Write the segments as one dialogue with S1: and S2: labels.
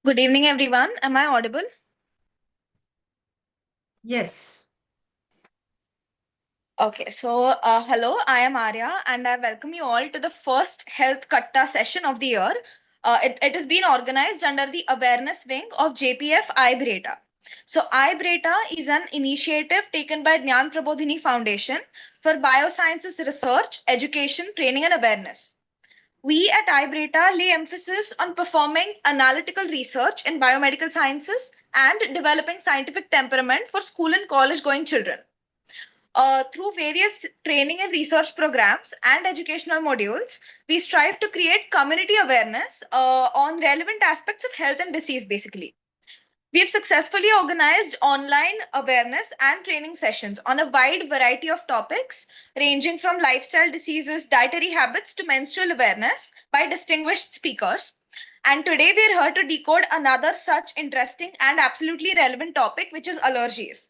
S1: Good evening, everyone. Am I audible?
S2: Yes.
S1: Okay, hello, I am Arya, and I welcome you all to the first Health Katta Session of the year. It has been organized under the awareness wing of JPF iBRETA. So, iBRETA is an initiative taken by Jnana Prabodhini Foundation for biosciences research, education, training, and awareness. We at iBRETA lay emphasis on performing analytical research in biomedical sciences and developing scientific temperament for school and college going children. Through various training and research programs and educational modules, we strive to create community awareness on relevant aspects of health and disease, basically. We have successfully organized online awareness and training sessions on a wide variety of topics, ranging from lifestyle diseases, dietary habits, to menstrual awareness by distinguished speakers. And today we are here to decode another such interesting and absolutely relevant topic, which is allergies.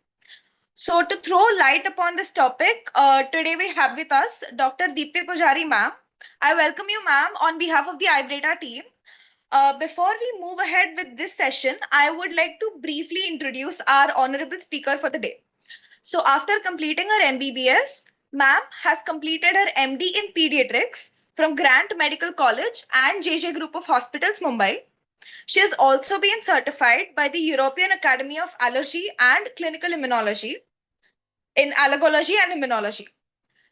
S1: So, to throw light upon this topic, today we have with us Dr. Dipti Pujari, ma'am. I welcome you, ma'am, on behalf of the iBRETA team. Before we move ahead with this session, I would like to briefly introduce our honorable speaker for the day. So, after completing her MBBS, ma'am has completed her MD in Pediatrics from Grant Medical College and JJ Group of Hospitals, Mumbai. She has also been certified by the European Academy of Allergy and Clinical Immunology in allergology and immunology.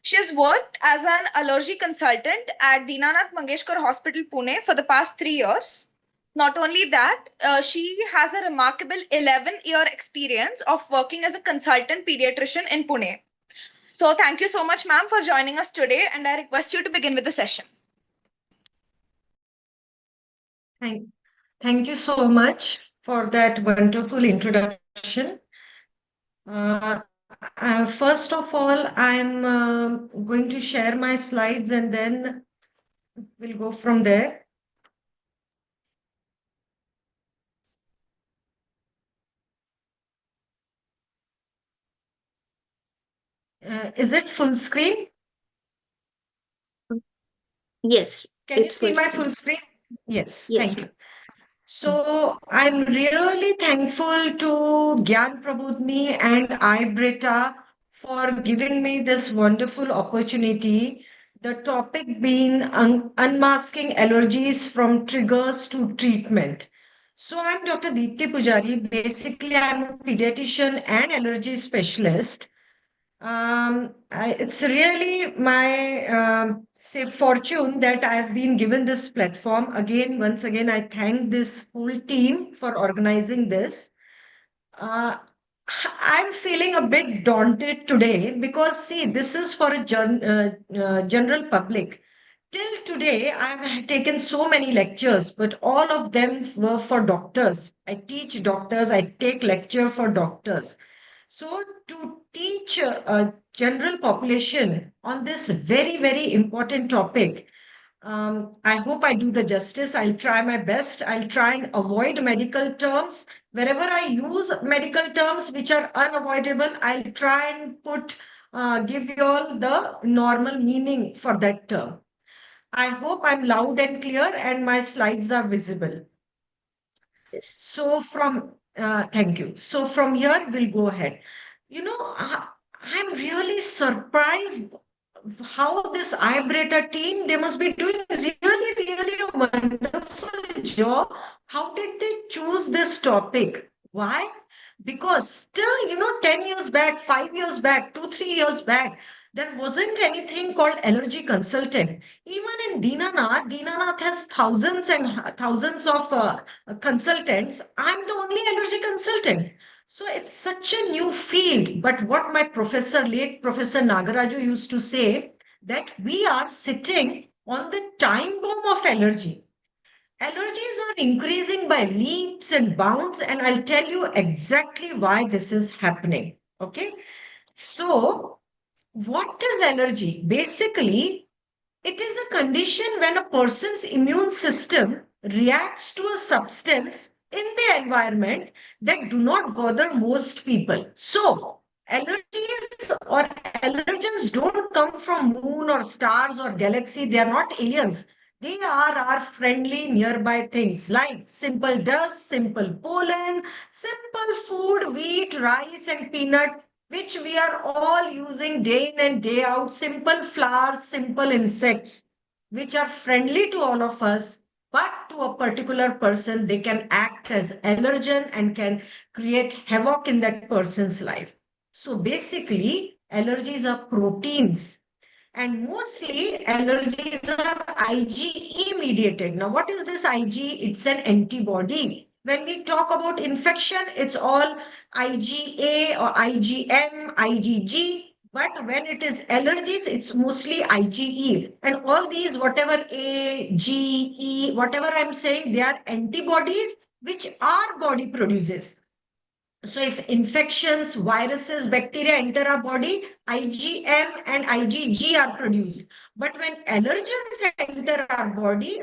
S1: She has worked as an allergy consultant at Deenanath Mangeshkar Hospital, Pune for the past 3 years. Not only that, she has a remarkable 11-year experience of working as a consultant pediatrician in Pune. So thank you so much, ma'am, for joining us today, and I request you to begin with the session.
S2: Thank, thank you so much for that wonderful introduction. First of all, I'm going to share my slides and then we'll go from there. Is it full screen?
S3: Yes,
S2: Can you
S3: it's
S2: see
S3: full
S2: my full
S3: screen.
S2: screen? Yes,
S3: Yes,
S2: thank
S3: ma'am.
S2: you. So I'm really thankful to Gyan Prabodhini and iBRETA for giving me this wonderful opportunity. The topic being unmasking allergies from triggers to treatment. So I'm Dr. Dipti Pujari. Basically, I'm a pediatrician and allergy specialist. It's really my say fortune that I've been given this platform. Again, once again, I thank this whole team for organizing this. Uh, I'm feeling a bit daunted today because, see, this is for a general public. Till today, I've taken so many lectures, but all of them were for doctors. I teach doctors, I take lecture for doctors. So to teach a general population on this very, very important topic, I hope I do the justice. I'll try my best. I'll try and avoid medical terms. Wherever I use medical terms which are unavoidable, I'll try and give you all the normal meaning for that term. I hope I'm loud and clear and my slides are visible.
S3: Yes.
S2: Thank you. So from here, we'll go ahead. You know, I'm really surprised how this iBRETA team, they must be doing really a wonderful job. How did they choose this topic? Why? Because still, 10 years back, 5 years back, 2, 3 years back, there wasn't anything called allergy consultant. Even in Deenanath has thousands and thousands of consultants. I'm the only allergy consultant. So it's such a new field. But what my late Professor Nagaraju used to say, that we are sitting on the time bomb of allergy. Allergies are increasing by leaps and bounds, and I'll tell you exactly why this is happening. Okay. So, what is allergy? Basically, it is a condition when a person's immune system reacts to a substance in the environment that do not bother most people. So, allergies or allergens don't come from moon or stars or galaxy. They are not aliens. They are our friendly nearby things like simple dust, simple pollen, simple food, wheat, rice, and peanut, which we are all using day in and day out. Simple flowers, simple insects, which are friendly to all of us. But to a particular person, they can act as allergen and can create havoc in that person's life. So basically, allergies are proteins and mostly allergies are IgE mediated. Now, what is this IgE? It's an antibody. When we talk about infection, it's all IgA or IgM, IgG. But when it is allergies, it's mostly IgE. And all these, whatever A, G, E, whatever I'm saying, they are antibodies which our body produces. So if infections, viruses, bacteria enter our body, IgM and IgG are produced. But when allergens enter our body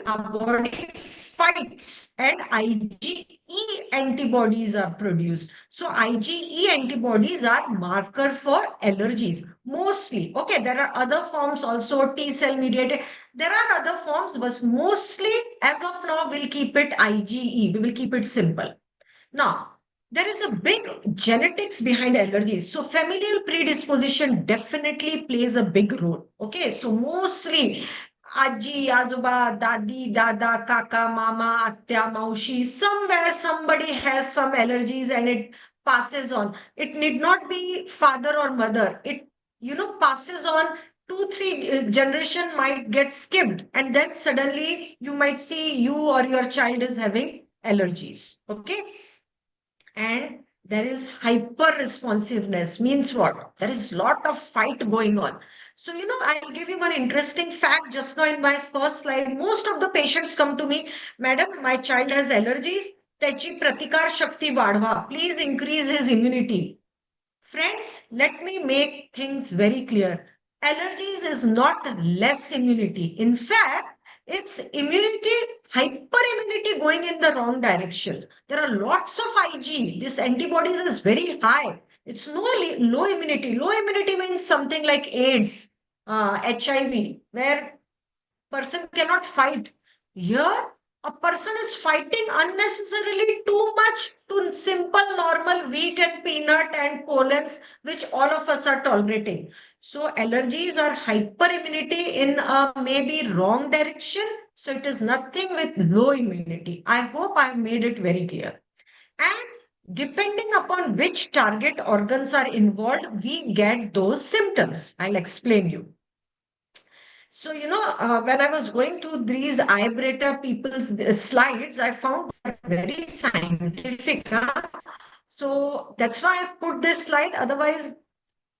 S2: fights and IgE antibodies are produced. So IgE antibodies are marker for allergies mostly. Okay, there are other forms also T cell mediated. There are other forms, but mostly as of now we'll keep it IgE. We will keep it simple. Now, there is a big genetics behind allergies. So, familial predisposition definitely plays a big role. Okay, so mostly Aji, Azuba, Dadi, Dada, Kaka, Mama, Atya, Maushi, somewhere somebody has some allergies and it passes on. It need not be father or mother. It, passes on. Two, three generation might get skipped, and then suddenly you might see you or your child is having allergies. Okay, and there is hyper responsiveness means what? There is lot of fight going on. So I'll give you one interesting fact just now in my first slide. Most of the patients come to me, madam, my child has allergies, त्याची प्रतिकार शक्ती वाढवा, please increase his immunity. Friends, let me make things very clear. Allergies is not less immunity. In fact, it's immunity, hyperimmunity going in the wrong direction. There are lots of Ig. This antibodies is very high. It's no low immunity. Low immunity means something like AIDS, HIV, where person cannot fight. Here, a person is fighting unnecessarily too much to simple, normal wheat and peanut and pollens, which all of us are tolerating. So, allergies are hyperimmunity in a maybe wrong direction. So, it is nothing with low immunity. I hope I have made it very clear. And depending upon which target organs are involved, we get those symptoms. I'll explain you. So, when I was going to these iBRETA people's slides, I found that very scientific. So that's why I've put this slide. Otherwise,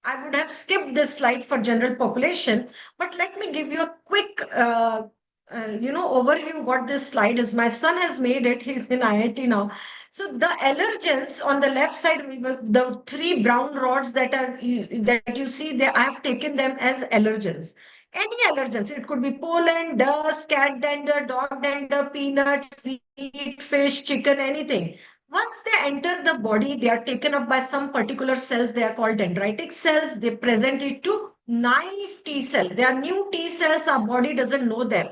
S2: I would have skipped this slide for general population. But let me give you a quick, overview what this slide is. My son has made it. He's in IIT now. So the allergens on the left side, the three brown rods that you see there, I have taken them as allergens. Any allergens, it could be pollen, dust, cat dander, dog dander, peanut, wheat, fish, chicken, anything. Once they enter the body, they are taken up by some particular cells. They are called dendritic cells. They present it to naive T cell. They are new T cells. Our body doesn't know them.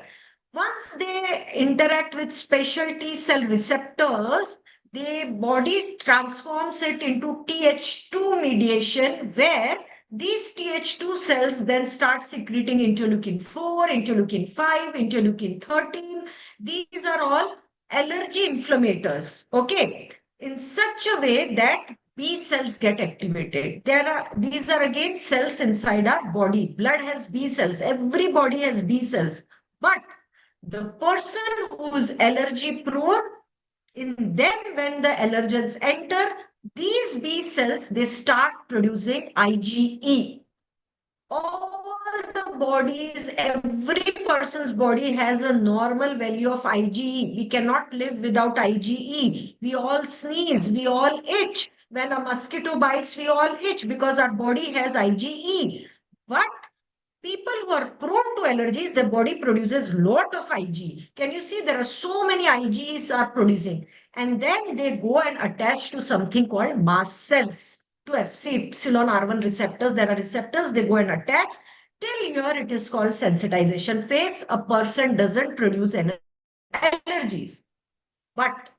S2: Once they interact with special T cell receptors, the body transforms it into Th2 mediation, where these Th2 cells then start secreting interleukin 4, interleukin 5, interleukin 13. These are all allergy inflammators. Okay, in such a way that B cells get activated. These are again cells inside our body. Blood has B cells. Every body has B cells. But the person who's allergy prone, in them, when the allergens enter, these B cells, they start producing IgE. All the bodies, every person's body has a normal value of IgE. We cannot live without IgE. We all sneeze, we all itch. When a mosquito bites, we all itch because our body has IgE. But people who are prone to allergies, their body produces lot of IgE. Can you see there are so many IgEs are producing, and then they go and attach to something called mast cells, to Fc epsilon R1 receptors. There are receptors, they go and attach. Till here, it is called sensitization phase. A person doesn't produce any allergies. But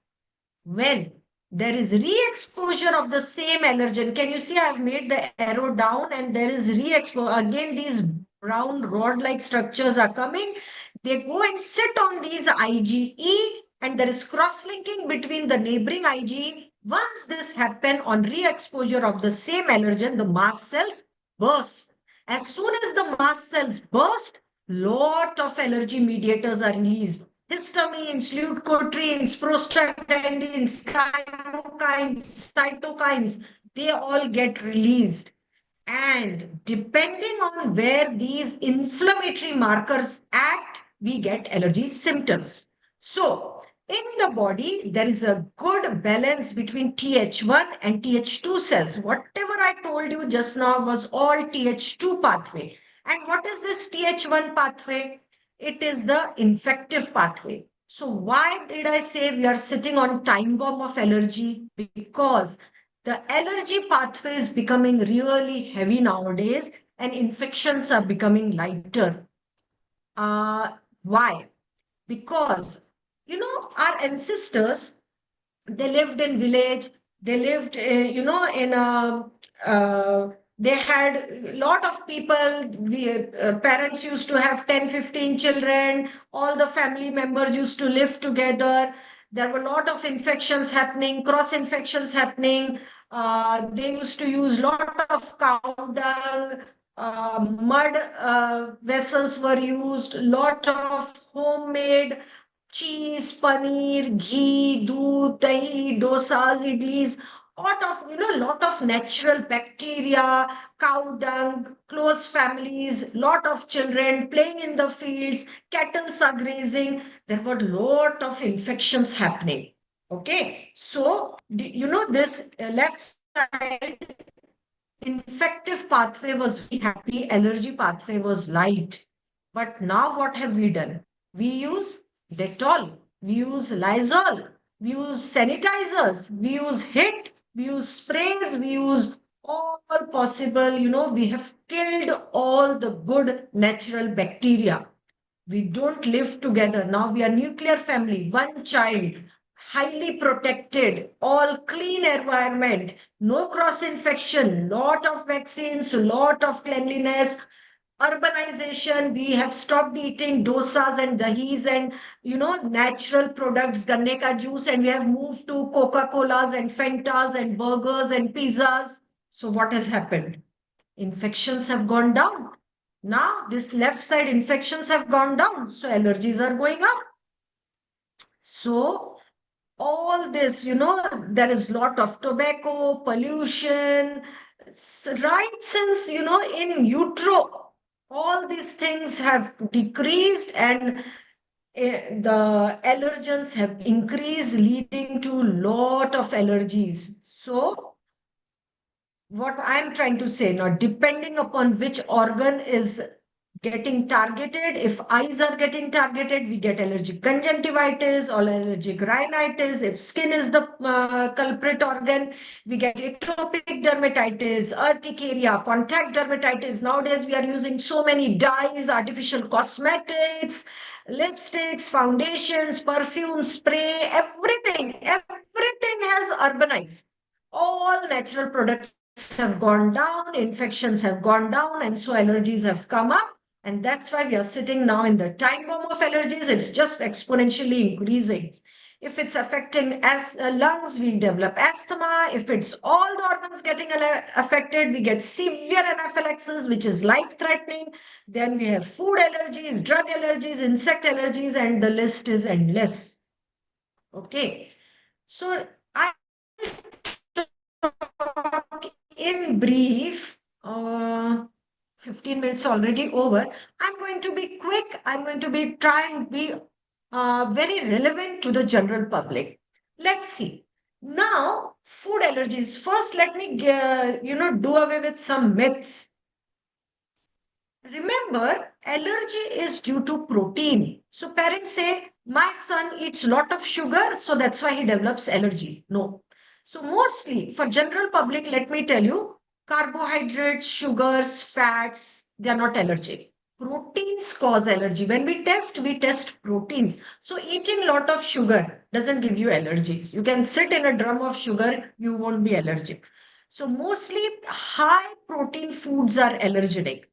S2: when there is re-exposure of the same allergen, can you see I've made the arrow down and there is re-exposure. Again, these brown rod-like structures are coming. They go and sit on these IgE and there is cross-linking between the neighboring IgE. Once this happen on re-exposure of the same allergen, the mast cells burst. As soon as the mast cells burst, lot of allergy mediators are released. Histamines, leukotrienes, prostaglandins, chemokines, cytokines, they all get released. And depending on where these inflammatory markers act, we get allergy symptoms. So, in the body, there is a good balance between Th1 and Th2 cells. Whatever I told you just now was all Th2 pathway. And what is this Th1 pathway? It is the infective pathway. So why did I say we are sitting on time bomb of allergy? Because the allergy pathway is becoming really heavy nowadays and infections are becoming lighter. Why? Because, our ancestors, they lived in village, they lived, in a, they had a lot of people, parents used to have 10, 15 children, all the family members used to live together. There were a lot of infections happening, cross infections happening. They used to use lot of cow dung, mud vessels were used, lot of homemade cheese, paneer, ghee, doodh, dahi, dosas, idlis, lot of natural bacteria, cow dung, close families, lot of children playing in the fields, cattle are grazing. There were lot of infections happening. Okay, so this left side infective pathway was very happy, allergy pathway was light. But now what have we done? We use Dettol, we use Lysol, we use sanitizers, we use HIT, we use sprays, we use all possible, we have killed all the good natural bacteria. We don't live together. Now we are nuclear family, one child, highly protected, all clean environment, no cross infection, lot of vaccines, lot of cleanliness, urbanization. We have stopped eating dosas and dahis and natural products, ganne ka juice, and we have moved to Coca-Colas and Fantas and burgers and pizzas. So what has happened? Infections have gone down. Now this left side infections have gone down, so allergies are going up. So all this, there is lot of tobacco, pollution, right since, in utero, all these things have decreased and the allergens have increased, leading to lot of allergies. So what I'm trying to say now, depending upon which organ is getting targeted, if eyes are getting targeted, we get allergic conjunctivitis or allergic rhinitis. If skin is the culprit organ, we get atopic dermatitis, urticaria, contact dermatitis. Nowadays, we are using so many dyes, artificial cosmetics, lipsticks, foundations, perfume, spray, everything has urbanized. All natural products have gone down, infections have gone down, and so allergies have come up. And that's why we are sitting now in the time bomb of allergies. It's just exponentially increasing. If it's affecting as lungs, we develop asthma. If it's all the organs getting affected, we get severe anaphylaxis, which is life-threatening. Then we have food allergies, drug allergies, insect allergies, and the list is endless. Okay. So I talk in brief, 15 minutes already over. I'm going to be quick. I'm going to be try and be very relevant to the general public. Let's see. Now, food allergies. First, let me do away with some myths. Remember, allergy is due to protein. So parents say, my son eats lot of sugar, so that's why he develops allergy. No. So mostly for general public, let me tell you, carbohydrates, sugars, fats, they are not allergic. Proteins cause allergy. When we test proteins. So eating a lot of sugar doesn't give you allergies. You can sit in a drum of sugar, you won't be allergic. So mostly high protein foods are allergenic,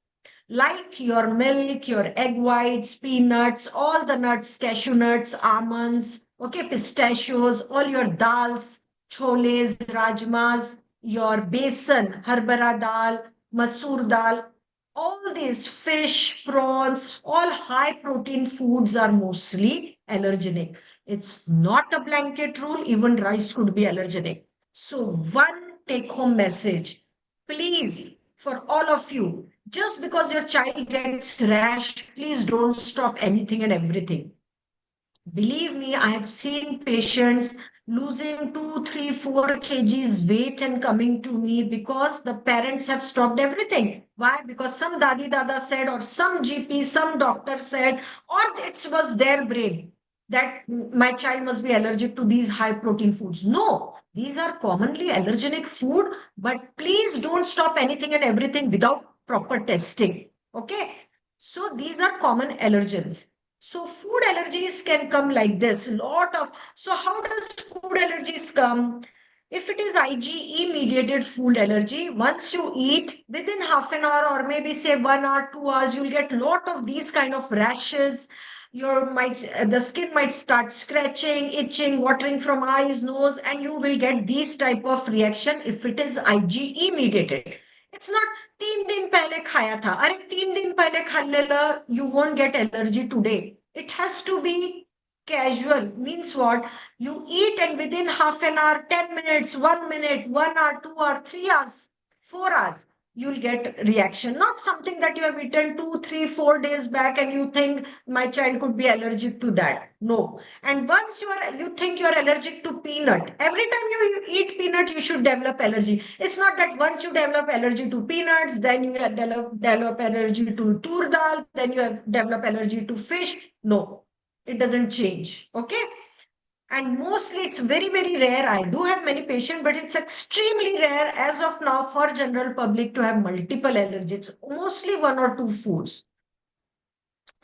S2: like your milk, your egg whites, peanuts, all the nuts, cashew nuts, almonds, okay, pistachios, all your dals, choles, rajmas, your besan, harbara dal, masoor dal, all these fish, prawns, all high protein foods are mostly allergenic. It's not a blanket rule, even rice could be allergenic. So, one take home message, please, for all of you, just because your child gets rash, please don't stop anything and everything. Believe me, I have seen patients losing 2, 3, 4 kgs weight and coming to me because the parents have stopped everything. Why? Because some dadi dada said, or some GP, some doctor said, or it was their brain that my child must be allergic to these high protein foods. No, these are commonly allergenic food, but please don't stop anything and everything without proper testing. Okay. So these are common allergens. So food allergies can come like this. Lot of, so how does food allergies come? If it is IgE mediated food allergy, once you eat within half an hour or maybe say 1 hour, 2 hours, you'll get lot of these kind of rashes. The skin might start scratching, itching, watering from eyes, nose, and you will get these type of reaction if it is IgE mediated. It's not 3 दिन पहले खाया था, अरे 3 दिन पहले खा लेला, you won't get allergy today. It has to be casual. Means what? You eat and within half an hour, 10 minutes, 1 minute, 1 hour, 2 hour, 3 hours, 4 hours, you'll get reaction. Not something that you have eaten 2, 3, 4 days back and you think my child could be allergic to that. No. And once you think you're allergic to peanut, every time you eat peanut, you should develop allergy. It's not that once you develop allergy to peanuts, then you develop allergy to tur dal, then you have develop allergy to fish. No, it doesn't change. Okay. And mostly it's very, very rare. I do have many patients, but it's extremely rare as of now for general public to have multiple allergies. It's mostly 1 or 2 foods.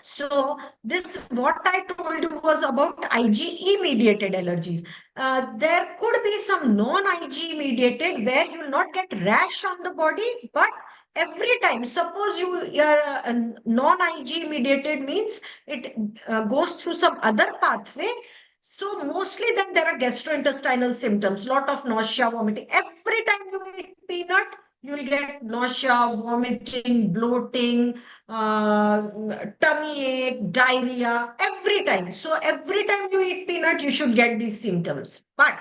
S2: So this, what I told you was about IgE mediated allergies. There could be some non-IgE mediated where you will not get rash on the body, but every time, suppose you are non-IgE mediated means it goes through some other pathway. So mostly then there are gastrointestinal symptoms, lot of nausea, vomiting. Every time you eat peanut, you will get nausea, vomiting, bloating, tummy ache, diarrhea, every time. So every time you eat peanut, you should get these symptoms. But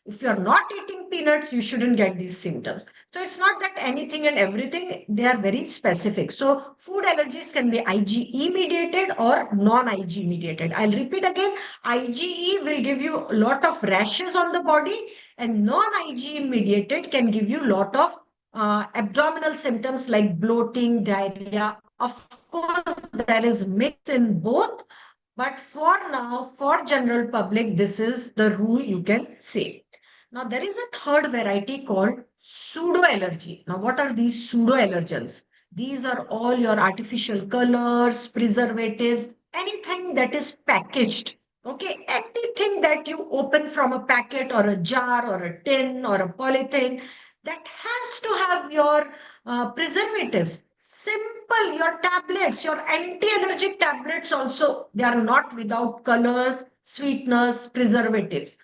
S2: if you're not eating peanuts, you shouldn't get these symptoms. So it's not that anything and everything, they are very specific. So food allergies can be IgE mediated or non-IgE mediated. I'll repeat again, IgE will give you a lot of rashes on the body, and non-IgE mediated can give you a lot of abdominal symptoms like bloating, diarrhea. Of course, there is mix in both, but for now, for general public, this is the rule you can say. Now, there is a third variety called pseudo-allergy. Now, what are these pseudo-allergens? These are all your artificial colors, preservatives, anything that is packaged. Okay, anything that you open from a packet or a jar or a tin or a polythene that has to have your preservatives. Simple, your tablets, your anti-allergic tablets also, they are not without colors, sweeteners, preservatives.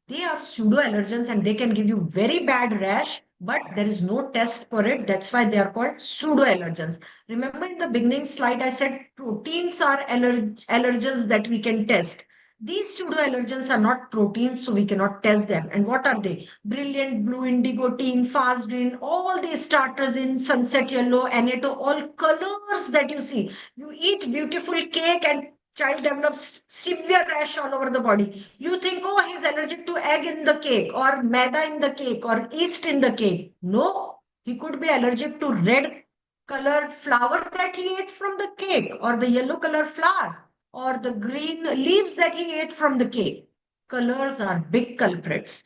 S2: They are pseudo-allergens and they can give you very bad rash, but there is no test for it. That's why they are called pseudo-allergens. Remember in the beginning slide, I said proteins are allergens that we can test. These pseudo-allergens are not proteins, so we cannot test them. And what are they? Brilliant blue, indigo, teen, fast green, all these starters in sunset yellow, annatto, all colors that you see. You eat beautiful cake and child develops severe rash all over the body. You think, oh, he's allergic to egg in the cake or maida in the cake or yeast in the cake. No, he could be allergic to red colored flour that he ate from the cake or the yellow color flour or the green leaves that he ate from the cake. Colors are big culprits.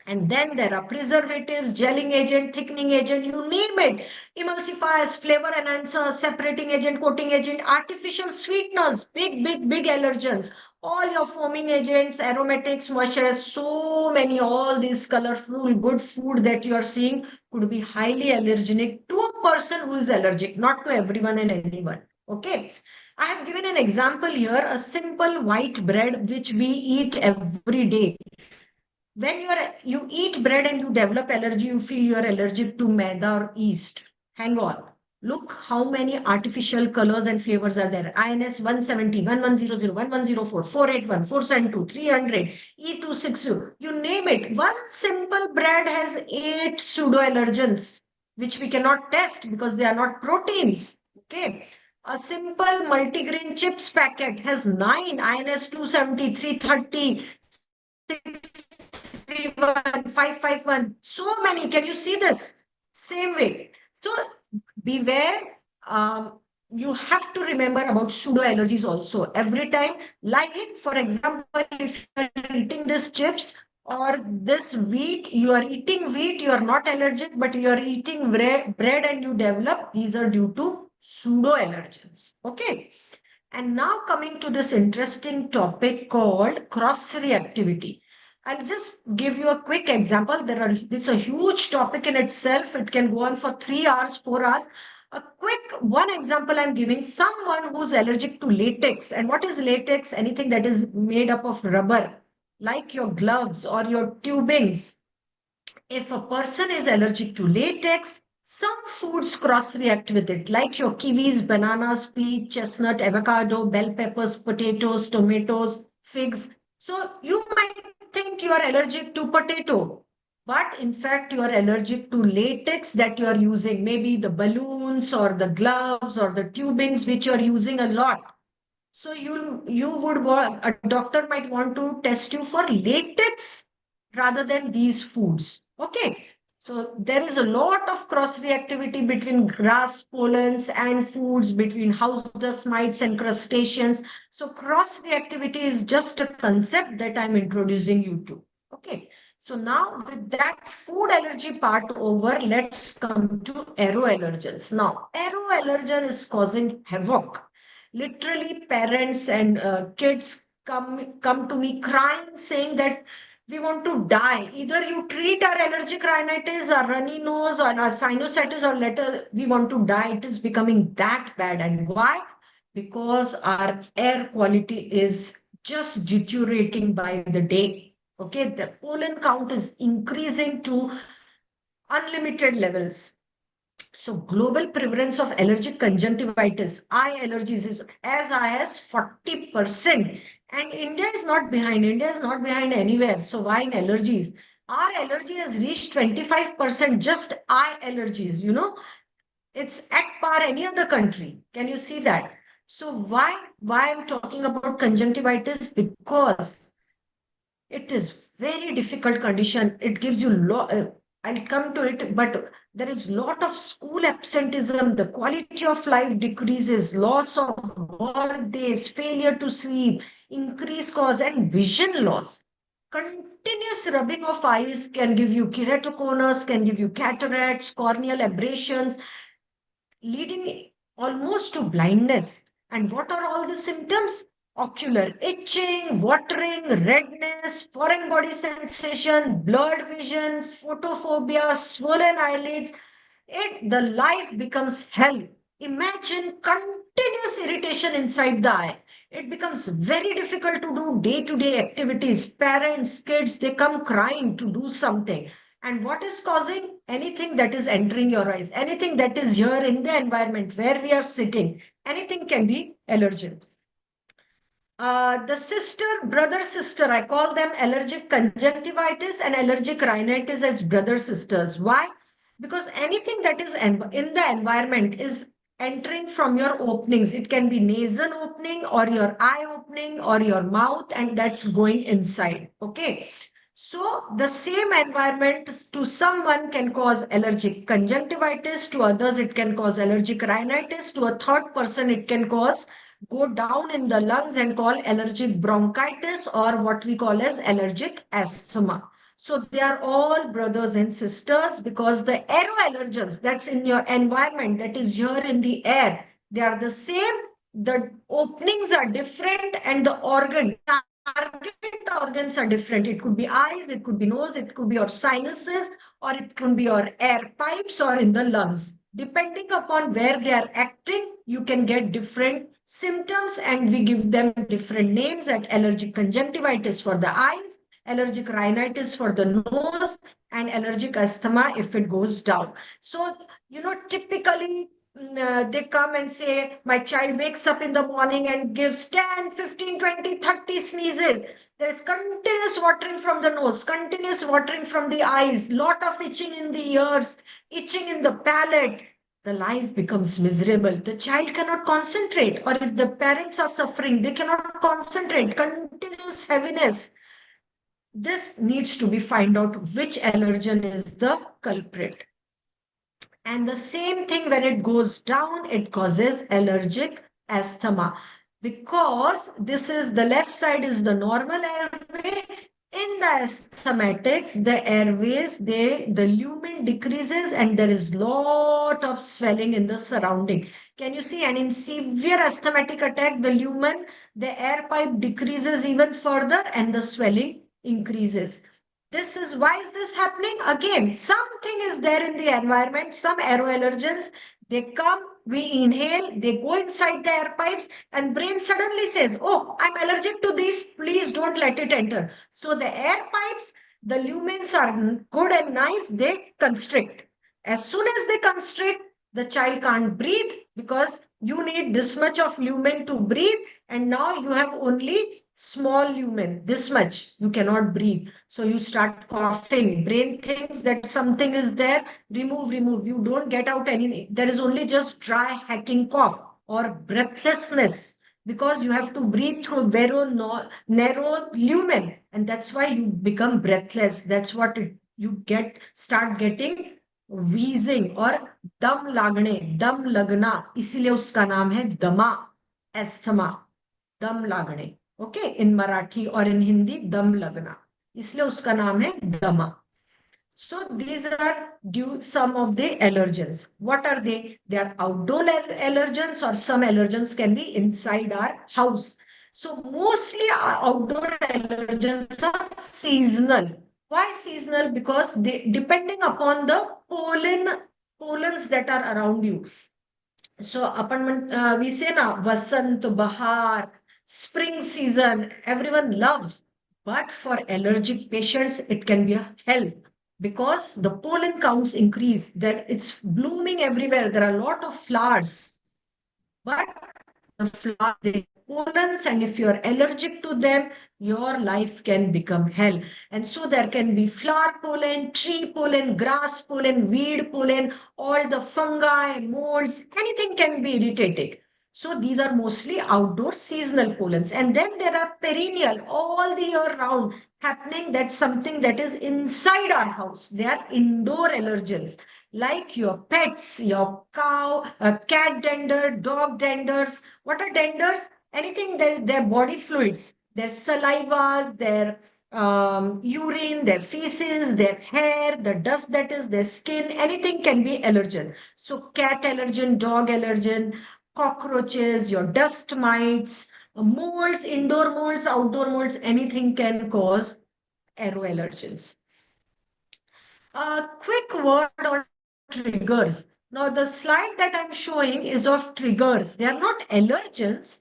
S2: And then there are preservatives, gelling agent, thickening agent, you name it. Emulsifiers, flavor enhancers, separating agent, coating agent, artificial sweeteners, big allergens. All your foaming agents, aromatics, moisturizers, so many, all these colorful, good food that you are seeing could be highly allergenic to a person who is allergic, not to everyone and anyone. Okay. I have given an example here, a simple white bread which we eat every day. When you eat bread and you develop allergy, you feel you're allergic to maida or yeast. Hang on. Look how many artificial colors and flavors are there. INS 170, 1100, 1104, 481, 472, 300, E260, you name it. One simple bread has 8 pseudoallergens, which we cannot test because they are not proteins. Okay. A simple multigrain chips packet has 9 INS 270, 330, 631, 551. So many. Can you see this? Same way. So beware. You have to remember about pseudo allergies also. Every time, like for example, if you're eating this chips or this wheat, you are eating wheat, you are not allergic, but you are eating bread and you develop, these are due to pseudo allergens. Okay. And now coming to this interesting topic called cross reactivity. I'll just give you a quick example. This is a huge topic in itself. It can go on for 3 hours, 4 hours. A quick one example I'm giving, someone who's allergic to latex. And what is latex? Anything that is made up of rubber, like your gloves or your tubings. If a person is allergic to latex, some foods cross react with it, like your kiwis, bananas, peach, chestnut, avocado, bell peppers, potatoes, tomatoes, figs. So you might think you are allergic to potato, but in fact, you are allergic to latex that you are using, maybe the balloons or the gloves or the tubings which you are using a lot. So you would want, a doctor might want to test you for latex rather than these foods. Okay. So there is a lot of cross reactivity between grass pollens and foods, between house dust mites and crustaceans. So cross reactivity is just a concept that I'm introducing you to. Okay. So now with that food allergy part over, let's come to aeroallergens. Now, aeroallergen is causing havoc. Literally, parents and kids come to me crying, saying that we want to die. Either you treat our allergic rhinitis or runny nose or our sinusitis, or later we want to die. It is becoming that bad. And why? Because our air quality is just deteriorating by the day. Okay, the pollen count is increasing to unlimited levels. So global prevalence of allergic conjunctivitis, eye allergies is as high as 40%. And India is not behind. India is not behind anywhere. So why in allergies? Our allergy has reached 25%, just eye allergies, it's at par any other country. Can you see that? So why I'm talking about conjunctivitis? Because it is very difficult condition. It gives you I'll come to it, but there is lot of school absenteeism. The quality of life decreases, loss of work days, failure to sleep, increased cause and vision loss. Continuous rubbing of eyes can give you keratoconus, can give you cataracts, corneal abrasions, leading almost to blindness. And what are all the symptoms? Ocular itching, watering, redness, foreign body sensation, blurred vision, photophobia, swollen eyelids. The life becomes hell. Imagine continuous irritation inside the eye. It becomes very difficult to do day-to-day activities. Parents, kids, they come crying to do something. And what is causing? Anything that is entering your eyes, anything that is here in the environment where we are sitting, anything can be allergen. The sister, I call them allergic conjunctivitis and allergic rhinitis as brother sisters. Why? Because anything that is in the environment is entering from your openings. It can be nasal opening or your eye opening or your mouth, and that's going inside. Okay. So the same environment to someone can cause allergic conjunctivitis, to others it can cause allergic rhinitis, to a third person it can cause go down in the lungs and call allergic bronchitis or what we call as allergic asthma. So they are all brothers and sisters because the aeroallergens that's in your environment, that is here in the air, they are the same. The openings are different and the target organs are different. It could be eyes, it could be nose, it could be your sinuses, or it could be your air pipes or in the lungs. Depending upon where they are acting, you can get different symptoms, and we give them different names at allergic conjunctivitis for the eyes, allergic rhinitis for the nose, and allergic asthma if it goes down. So, typically they come and say, my child wakes up in the morning and gives 10, 15, 20, 30 sneezes. There's continuous watering from the nose, continuous watering from the eyes, lot of itching in the ears, itching in the palate. The life becomes miserable. The child cannot concentrate, or if the parents are suffering, they cannot concentrate, continuous heaviness. This needs to be find out which allergen is the culprit. And the same thing when it goes down, it causes allergic asthma, because this is the left side is the normal airway. In the asthmatics, the airways, the lumen decreases and there is lot of swelling in the surrounding. Can you see? And in severe asthmatic attack, the lumen, the air pipe decreases even further and the swelling increases. This is why is this happening? Again, something is there in the environment, some aeroallergens, they come, we inhale, they go inside the air pipes, and brain suddenly says, oh, I'm allergic to this, please don't let it enter. So the air pipes, the lumens are good and nice, they constrict. As soon as they constrict, the child can't breathe because you need this much of lumen to breathe, and now you have only small lumen, this much, you cannot breathe. So you start coughing. Brain thinks that something is there. Remove. You don't get out anything. There is only just dry hacking cough or breathlessness because you have to breathe through very narrow lumen, and that's why you become breathless. That's what you start getting wheezing or दम लगना, इसीलिए उसका नाम है दमा, asthma, दम लागणे. Okay, इन मराठी और इन हिंदी दम लगना, इसलिए उसका नाम है दमा. So these are some of the allergens. What are they? They are outdoor allergens, or some allergens can be inside our house. So mostly our outdoor allergens are seasonal. Why seasonal? Because they depending upon the pollens that are around you. So we say now Vasant, Bahar, spring season, everyone loves. But for allergic patients, it can be a hell because the pollen counts increase. Then it's blooming everywhere. There are a lot of flowers. But the flower, they pollens, and if you're allergic to them, your life can become hell. And so there can be flower pollen, tree pollen, grass pollen, weed pollen, all the fungi, molds, anything can be irritating. So these are mostly outdoor seasonal pollens. And then there are perennial, all the year round happening. That's something that is inside our house. They are indoor allergens like your pets, your cow, cat dander, dog denders. What are denders? Anything that their body fluids, their saliva, their urine, their feces, their hair, the dust that is their skin, anything can be allergen. So cat allergen, dog allergen, cockroaches, your dust mites, molds, indoor molds, outdoor molds, anything can cause aeroallergens. A quick word on triggers. Now, the slide that I'm showing is of triggers. They are not allergens.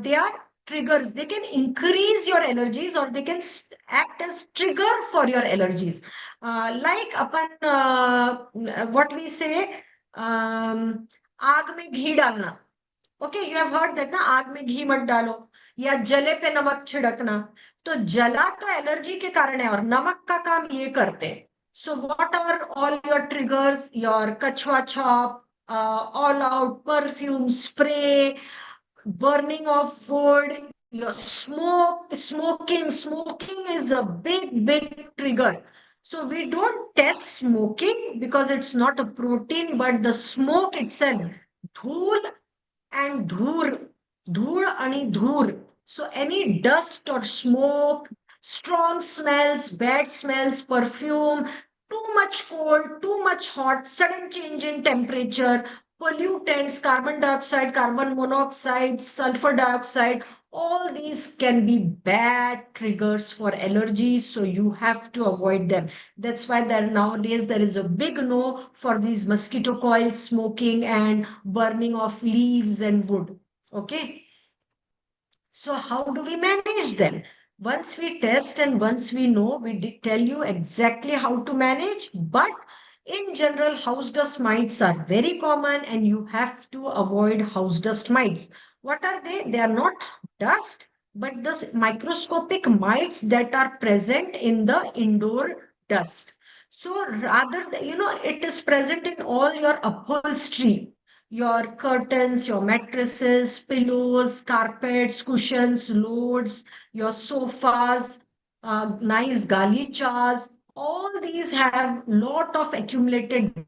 S2: They are triggers. They can increase your allergies or they can act as trigger for your allergies. Like upon what we say, आग में घी डालना. Okay, you have heard that ना, आग में घी मत डालो या जले पे नमक छिड़कना. तो जला तो एलर्जी के कारण है और नमक का काम ये करते हैं. So what are all your triggers? Your kachwa chop, all out perfume spray, burning of wood, your smoking. Smoking is a big trigger. So we don't test smoking because it's not a protein, but the smoke itself, धूल and dhur, dhur ani dhur. So any dust or smoke, Strong smells, bad smells, perfume, too much cold, too much hot, sudden change in temperature, pollutants, carbon dioxide, carbon monoxide, sulfur dioxide, all these can be bad triggers for allergies, so you have to avoid them. That's why nowadays there is a big no for these mosquito coils, smoking, and burning of leaves and wood. Okay. So how do we manage them? Once we test and once we know, we did tell you exactly how to manage. But in general, house dust mites are very common and you have to avoid house dust mites. What are they? They are not dust, but the microscopic mites that are present in the indoor dust. So rather, it is present in all your upholstery, your curtains, your mattresses, pillows, carpets, cushions, loads, your sofas, nice galichas. All these have lot of accumulated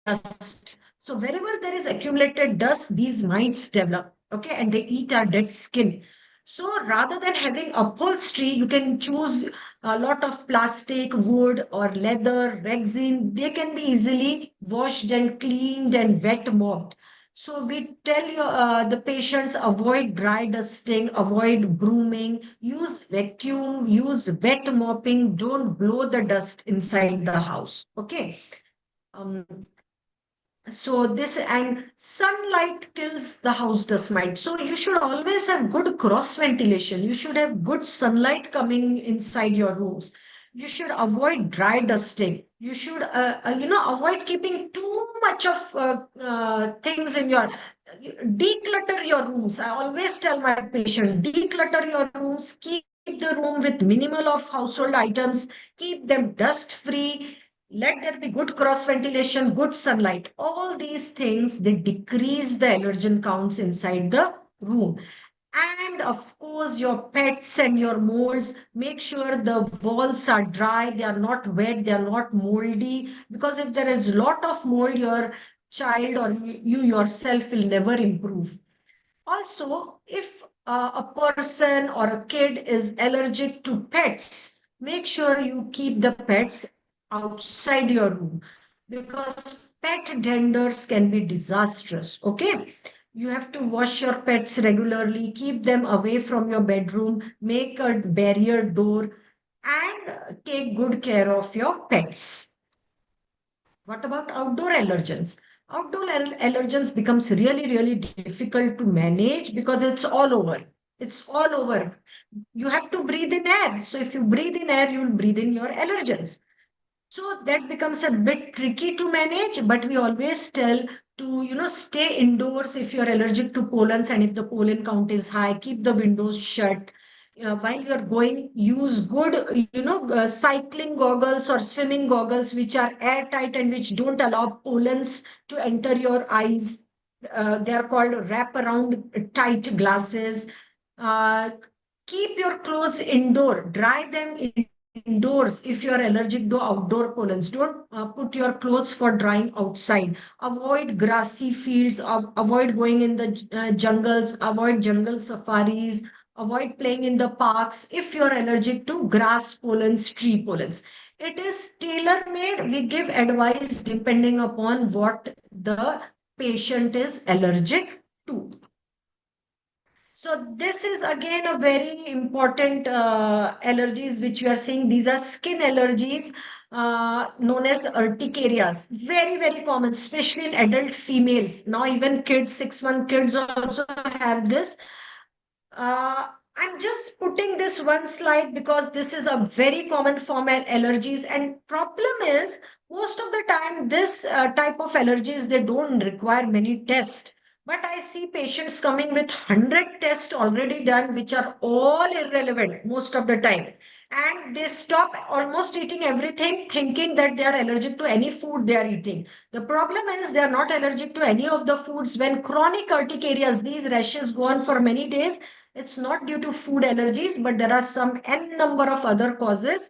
S2: dust. So wherever there is accumulated dust, these mites develop. Okay, and they eat our dead skin. So rather than having upholstery, you can choose a lot of plastic, wood, or leather, resin. They can be easily washed and cleaned and wet mopped. So we tell you the patients avoid dry dusting, avoid brooming, use vacuum, use wet mopping. Don't blow the dust inside the house. Okay. Um, so this and sunlight kills the house dust mite. So you should always have good cross ventilation. You should have good sunlight coming inside your rooms. You should avoid dry dusting. You should, avoid keeping too much of things in your. Declutter your rooms. I always tell my patient, declutter your rooms. Keep the room with minimal of household items. Keep them dust free. Let there be good cross ventilation, good sunlight. All these things, they decrease the allergen counts inside the room. And of course, your pets and your molds, make sure the walls are dry, they are not wet, they are not moldy. Because if there is a lot of mold, your child or you yourself will never improve. Also, if a person or a kid is allergic to pets, make sure you keep the pets outside your room because pet denders can be disastrous. Okay. You have to wash your pets regularly, keep them away from your bedroom, make a barrier door, and take good care of your pets. What about outdoor allergens? Outdoor allergens becomes really, really difficult to manage because it's all over. It's all over. You have to breathe in air. So if you breathe in air, you'll breathe in your allergens. So that becomes a bit tricky to manage, but we always tell to, stay indoors if you're allergic to pollens and if the pollen count is high, keep the windows shut. While you're going, use good, cycling goggles or swimming goggles, which are airtight and which don't allow pollens to enter your eyes. They are called wraparound tight glasses. Uh, Keep your clothes indoor, dry them indoors if you are allergic to outdoor pollens. Don't put your clothes for drying outside. Avoid grassy fields, avoid going in the jungles, avoid jungle safaris, avoid playing in the parks if you're allergic to grass pollens, tree pollens. It is tailor made. We give advice depending upon what the patient is allergic to. So this is again a very important allergies which we are seeing. These are skin allergies known as urticarias. Very, very common, especially in adult females. Now even kids, 6 month kids also have this. Uh, I'm just putting this one slide because this is a very common form of allergies. And problem is most of the time this type of allergies, they don't require many tests. But I see patients coming with 100 tests already done, which are all irrelevant most of the time. And they stop almost eating everything, thinking that they are allergic to any food they are eating. The problem is they are not allergic to any of the foods. When chronic urticarias, these rashes go on for many days, it's not due to food allergies, but there are some n number of other causes.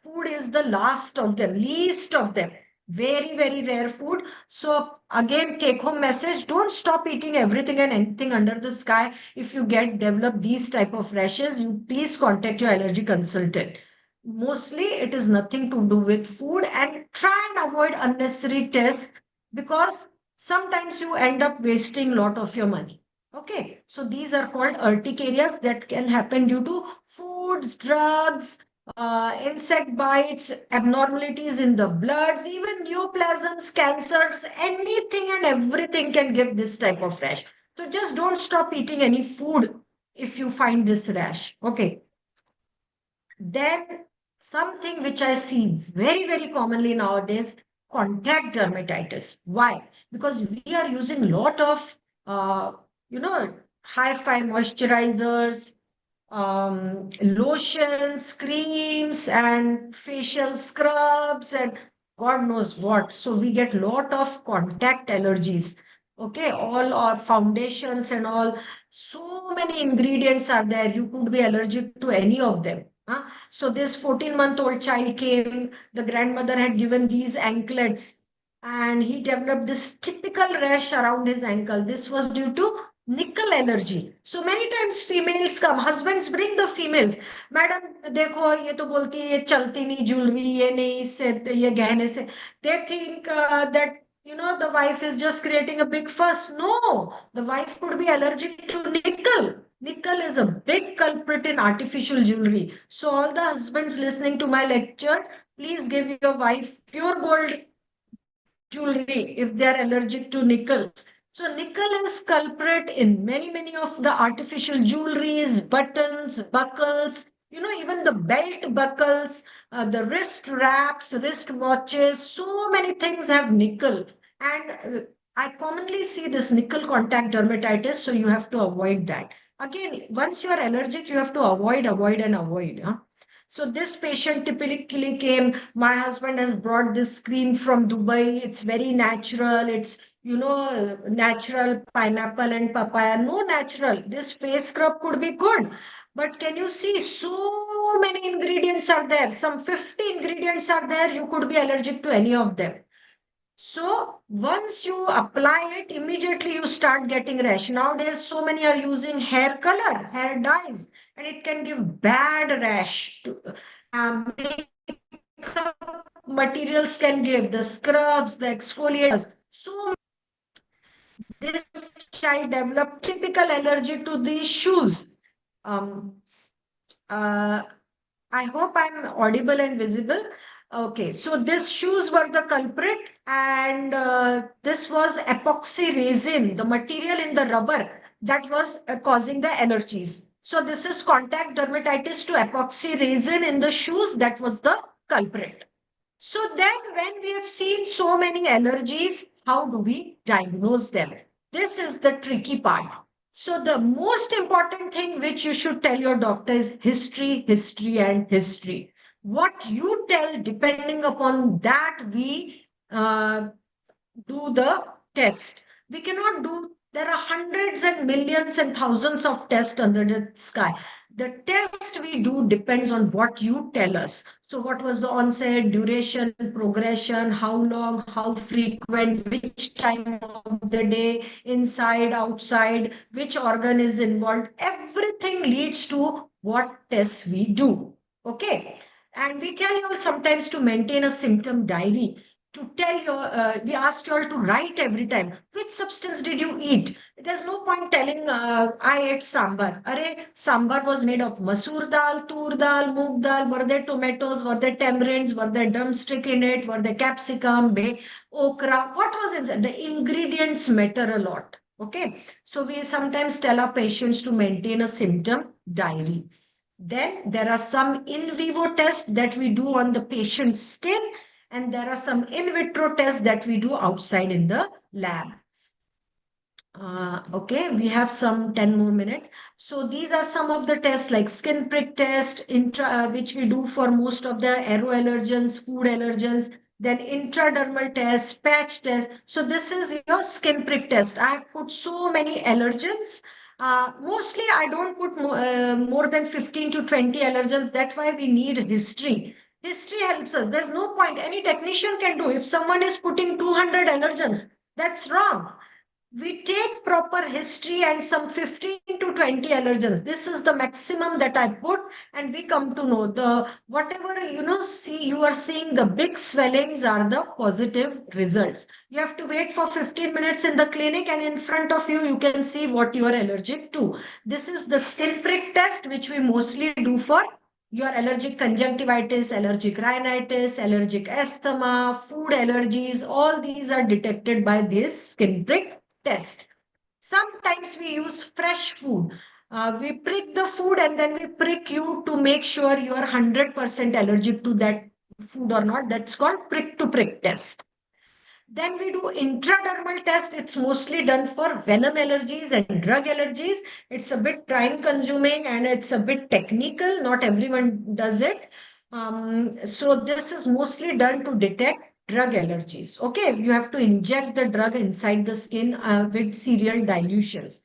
S2: Food is the last of them, least of them. Very, very rare food. So again, take home message, don't stop eating everything and anything under the sky. If you develop these type of rashes, you please contact your allergy consultant. Mostly it is nothing to do with food, and try and avoid unnecessary tests, because sometimes you end up wasting a lot of your money. Okay, so these are called urticarias that can happen due to foods, drugs, insect bites, abnormalities in the bloods, even neoplasms, cancers, anything and everything can give this type of rash. So just don't stop eating any food if you find this rash. Okay. Then something which I see very, very commonly nowadays, contact dermatitis. Why? Because we are using a lot of, uh, you know, hi-fi moisturizers, lotions, creams, and facial scrubs, and God knows what. So we get lot of contact allergies. Okay, all our foundations and all. So many ingredients are there. You could be allergic to any of them. Huh? So this 14-month-old child came. The grandmother had given these anklets, and he developed this typical rash around his ankle. This was due to nickel allergy. So many times females come, husbands bring the females. Madam देखो ये तो बोलती है ये चलती नहीं jewellery ये नहीं इससे ये गहने से. They think that the wife is just creating a big fuss. No, the wife could be allergic to nickel. Nickel is a big culprit in artificial jewelry. So all the husbands listening to my lecture, please give your wife pure gold jewelry if they are allergic to nickel. So nickel is culprit in many, many of the artificial jewelries, buttons, buckles, even the belt buckles, the wrist wraps, wrist watches, so many things have nickel. And I commonly see this nickel contact dermatitis, so you have to avoid that. Again, once you are allergic, you have to avoid, and avoid. Huh? So this patient typically came, my husband has brought this cream from Dubai. It's very natural. It's, natural pineapple and papaya. No natural. This face scrub could be good. But can you see so many ingredients are there? Some 50 ingredients are there. You could be allergic to any of them. So once you apply it, immediately you start getting rash. Nowadays, so many are using hair color, hair dyes, and it can give bad rash. Makeup materials can give the scrubs, the exfoliators. So this child developed typical allergy to these shoes. Um, uh, I hope I'm audible and visible. Okay, so these shoes were the culprit, and this was epoxy resin, the material in the rubber that was causing the allergies. So this is contact dermatitis to epoxy resin in the shoes, that was the culprit. So then when we have seen so many allergies, how do we diagnose them? This is the tricky part. So the most important thing which you should tell your doctor is history, history, and history. What you tell, depending upon that, we do the test. We cannot do, there are hundreds and millions and thousands of tests under the sky. The test we do depends on what you tell us. So what was the onset, duration, progression, how long, how frequent, which time of the day, inside, outside, which organ is involved. Everything leads to what tests we do. Okay. And we tell you all sometimes to maintain a symptom diary, to tell your, we ask you all to write every time, which substance did you eat? There's no point telling, I ate sambar. Arey, sambar was made of masoor dal, tur dal, moong dal. Were there tomatoes? Were there tamarinds? Were there drumstick in it? Were there capsicum, okra? What was inside? The ingredients matter a lot. Okay. So we sometimes tell our patients to maintain a symptom diary. Then there are some in vivo tests that we do on the patient's skin, and there are some in vitro tests that we do outside in the lab. Okay, we have some 10 more minutes. So these are some of the tests like skin prick test, which we do for most of the aeroallergens, food allergens, then intradermal test, patch test. So this is your skin prick test. I have put so many allergens. Mostly I don't put more than 15 to 20 allergens. That's why we need history. History helps us. There's no point. Any technician can do. If someone is putting 200 allergens, that's wrong. We take proper history and some 15 to 20 allergens. This is the maximum that I put, and we come to know the whatever see, you are seeing the big swellings are the positive results. You have to wait for 15 minutes in the clinic, and in front of you, you can see what you are allergic to. This is the skin prick test, which we mostly do for your allergic conjunctivitis, allergic rhinitis, allergic asthma, food allergies. All these are detected by this skin prick test. Sometimes we use fresh food. We prick the food and then we prick you to make sure you are 100% allergic to that food or not. That's called prick to prick test. Then we do intradermal test. It's mostly done for venom allergies and drug allergies. It's a bit time consuming and it's a bit technical. Not everyone does it. So this is mostly done to detect drug allergies. Okay, you have to inject the drug inside the skin with serial dilutions.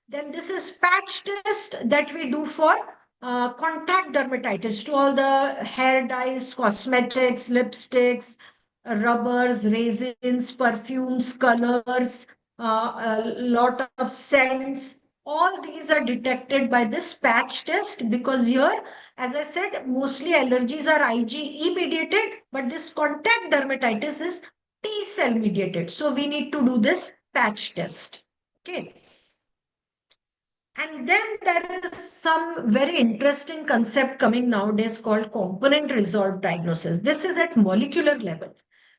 S2: Then this is patch test that we do for contact dermatitis to all the hair dyes, cosmetics, lipsticks, rubbers, resins, perfumes, colors, a lot of scents. All these are detected by this patch test because here, as I said, mostly allergies are IgE mediated, but this contact dermatitis is T cell mediated. So we need to do this patch test. Okay. And then there is some very interesting concept coming nowadays called component resolved diagnosis. This is at molecular level.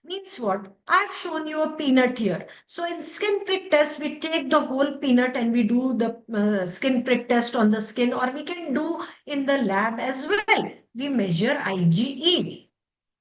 S2: Means what? I've shown you a peanut here. So in skin prick test, we take the whole peanut and we do the skin prick test on the skin, or we can do in the lab as well. We measure IgE.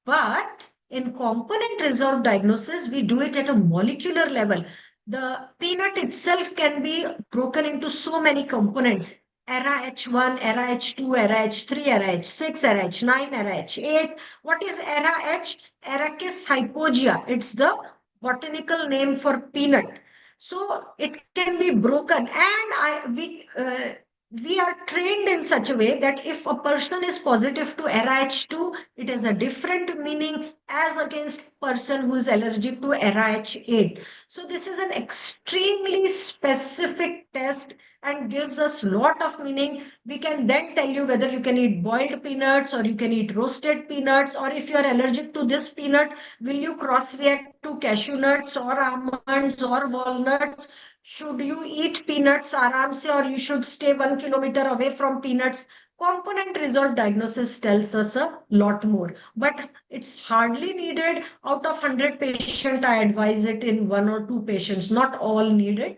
S2: But in component resolved diagnosis, we do it at a molecular level. The peanut itself can be broken into so many components. ERA H1, ERA H2, ERA H3, ERA H6, ERA H9, ERA H8. What is ERA H? Arachis hypogaea. It's the botanical name for peanut. So it can be broken, and we are trained in such a way that if a person is positive to RH2, it has a different meaning as against person who is allergic to RH8. So this is an extremely specific test and gives us lot of meaning. We can then tell you whether you can eat boiled peanuts or you can eat roasted peanuts, or if you are allergic to this peanut, will you cross react to cashew nuts or almonds or walnuts? Should you eat peanuts aram se, or you should stay 1 kilometer away from peanuts? Component resolved diagnosis tells us a lot more, but it's hardly needed. Out of 100 patients, I advise it in 1 or 2 patients, not all needed.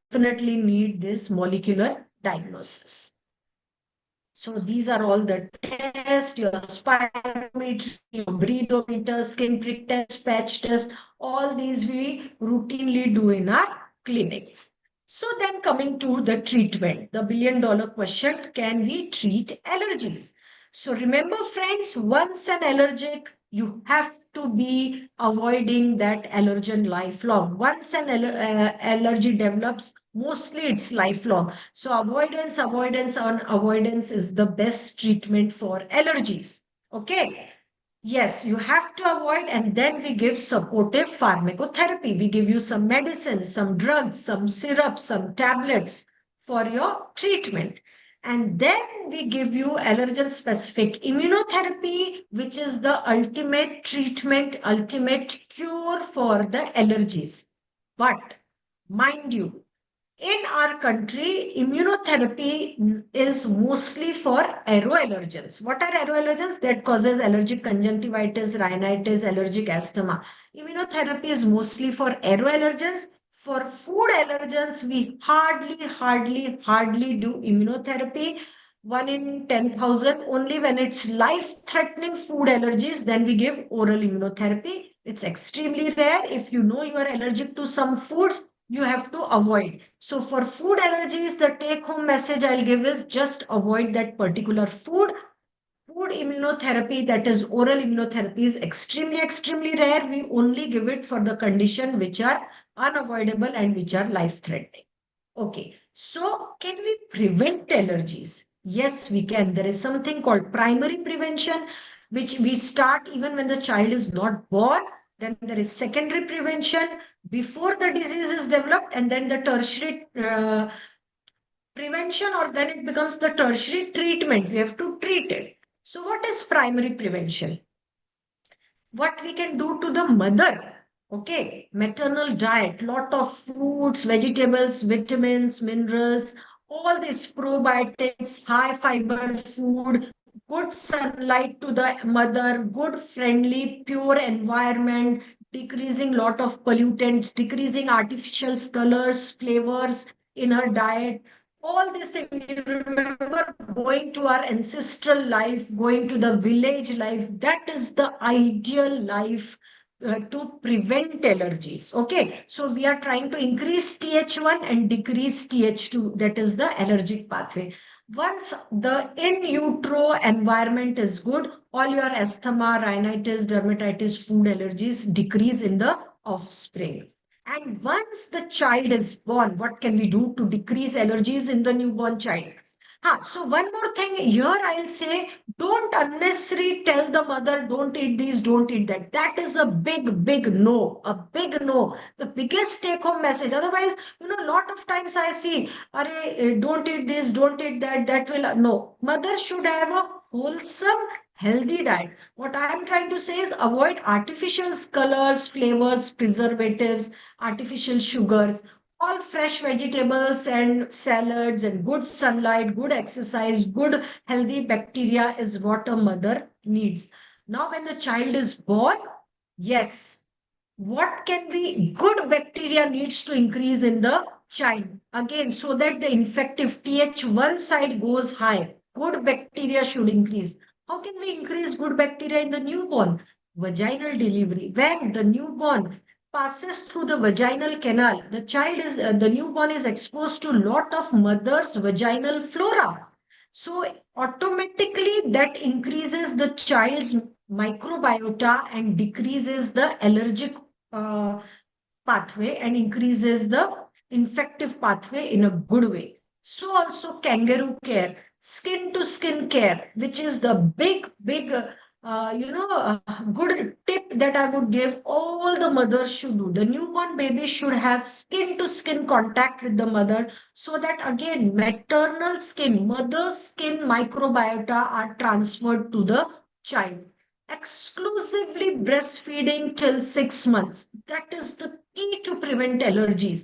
S2: Definitely need this molecular diagnosis. So these are all the tests, your spirometry, your breathometer, skin prick test, patch test, all these we routinely do in our clinics. So then coming to the treatment, the $1 billion question, can we treat allergies? So remember friends, once an allergic, you have to be avoiding that allergen lifelong. Once an allergy develops, mostly it's lifelong. So avoidance, avoidance, and avoidance is the best treatment for allergies. Okay. Yes, you have to avoid, and then we give supportive pharmacotherapy. We give you some medicines, some drugs, some syrups, some tablets for your treatment. And then we give you allergen specific immunotherapy, which is the ultimate treatment, ultimate cure for the allergies. But mind you, in our country, immunotherapy is mostly for aeroallergens. What are aeroallergens? That causes allergic conjunctivitis, rhinitis, allergic asthma. Immunotherapy is mostly for aeroallergens. For food allergens, we hardly do immunotherapy. 1 in 10,000. Only when it's life-threatening food allergies, then we give oral immunotherapy. It's extremely rare. If you know you are allergic to some foods, you have to avoid. So for food allergies, the take home message I'll give is just avoid that particular food. Food immunotherapy, that is oral immunotherapy, is extremely rare. We only give it for the condition which are unavoidable and which are life threatening. Okay, so can we prevent allergies? Yes, we can. There is something called primary prevention. which we start even when the child is not born. Then there is secondary prevention before the disease is developed, and then the tertiary prevention, or then it becomes the tertiary treatment. We have to treat it. So, what is primary prevention? What we can do to the mother? Okay, maternal diet, lot of fruits, vegetables, vitamins, minerals, all these probiotics, high fiber food, good sunlight to the mother, good friendly pure environment, decreasing lot of pollutants, decreasing artificial colors, flavors in her diet. All these things, you remember going to our ancestral life, going to the village life. That is the ideal life to prevent allergies. Okay, so we are trying to increase TH1 and decrease TH2. That is the allergic pathway. Once the in utero environment is good, all your asthma, rhinitis, dermatitis, food allergies decrease in the offspring. And once the child is born, what can we do to decrease allergies in the newborn child? So one more thing here I'll say, don't unnecessarily tell the mother, don't eat these, don't eat that. That is a big, big no, a big no. The biggest take home message. Otherwise, a lot of times I see, don't eat this, don't eat that, that will, no. Mother should have a wholesome, healthy diet. What I am trying to say is avoid artificial colors, flavors, preservatives, artificial sugars, all fresh vegetables and salads and good sunlight, good exercise, good healthy bacteria is what a mother needs. Now, when the child is born, yes, what can be good bacteria needs to increase in the child? Again, so that the infective TH1 side goes high, good bacteria should increase. How can we increase good bacteria in the newborn? Vaginal delivery. When the newborn passes through the vaginal canal, the newborn is exposed to lot of mother's vaginal flora. So automatically that increases the child's microbiota and decreases the allergic uh, pathway and increases the infective pathway in a good way. So also kangaroo care, skin to skin care, which is the big, big, good tip that I would give all the mothers should do. The newborn baby should have skin to skin contact with the mother, so that again maternal skin, mother's skin microbiota are transferred to the child. Exclusively breastfeeding till 6 months. That is the key to prevent allergies.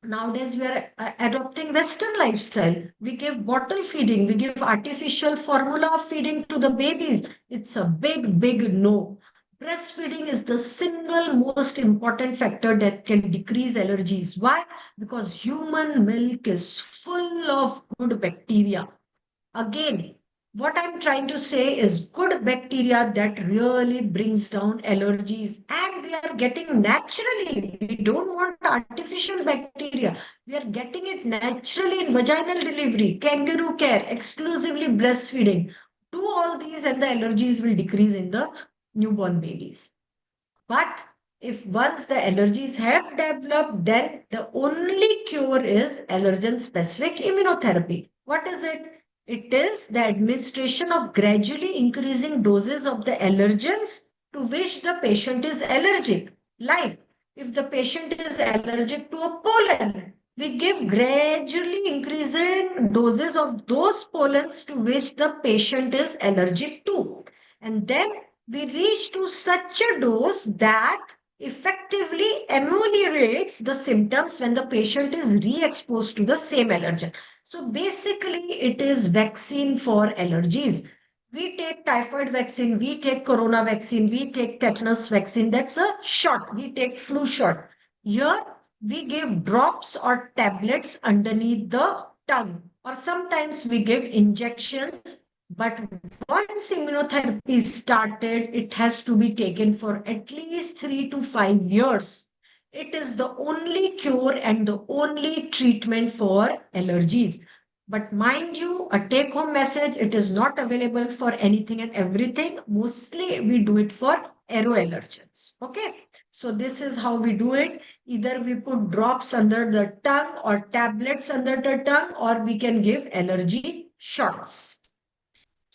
S2: Nowadays, we are adopting Western lifestyle. We give bottle feeding, we give artificial formula feeding to the babies. It's a big, big no. Breastfeeding is the single most important factor that can decrease allergies. Why? Because human milk is full of good bacteria. Again, what I'm trying to say is good bacteria that really brings down allergies, and we are getting naturally. We don't want artificial bacteria. We are getting it naturally in vaginal delivery, kangaroo care, exclusively breastfeeding. Do all these, and the allergies will decrease in the newborn babies. But if once the allergies have developed, then the only cure is allergen specific immunotherapy. What is it? It is the administration of gradually increasing doses of the allergens to which the patient is allergic. Like if the patient is allergic to a pollen, we give gradually increasing doses of those pollens to which the patient is allergic to. And then we reach to such a dose that effectively ameliorates the symptoms when the patient is re-exposed to the same allergen. So basically, it is vaccine for allergies. We take typhoid vaccine, we take corona vaccine, we take tetanus vaccine. That's a shot. We take flu shot. Here, we give drops or tablets underneath the tongue, or sometimes we give injections. But once immunotherapy is started, it has to be taken for at least 3 to 5 years. It is the only cure and the only treatment for allergies. But mind you, a take home message, it is not available for anything and everything. Mostly we do it for aeroallergens. Okay. So this is how we do it. Either we put drops under the tongue or tablets under the tongue, or we can give allergy shots.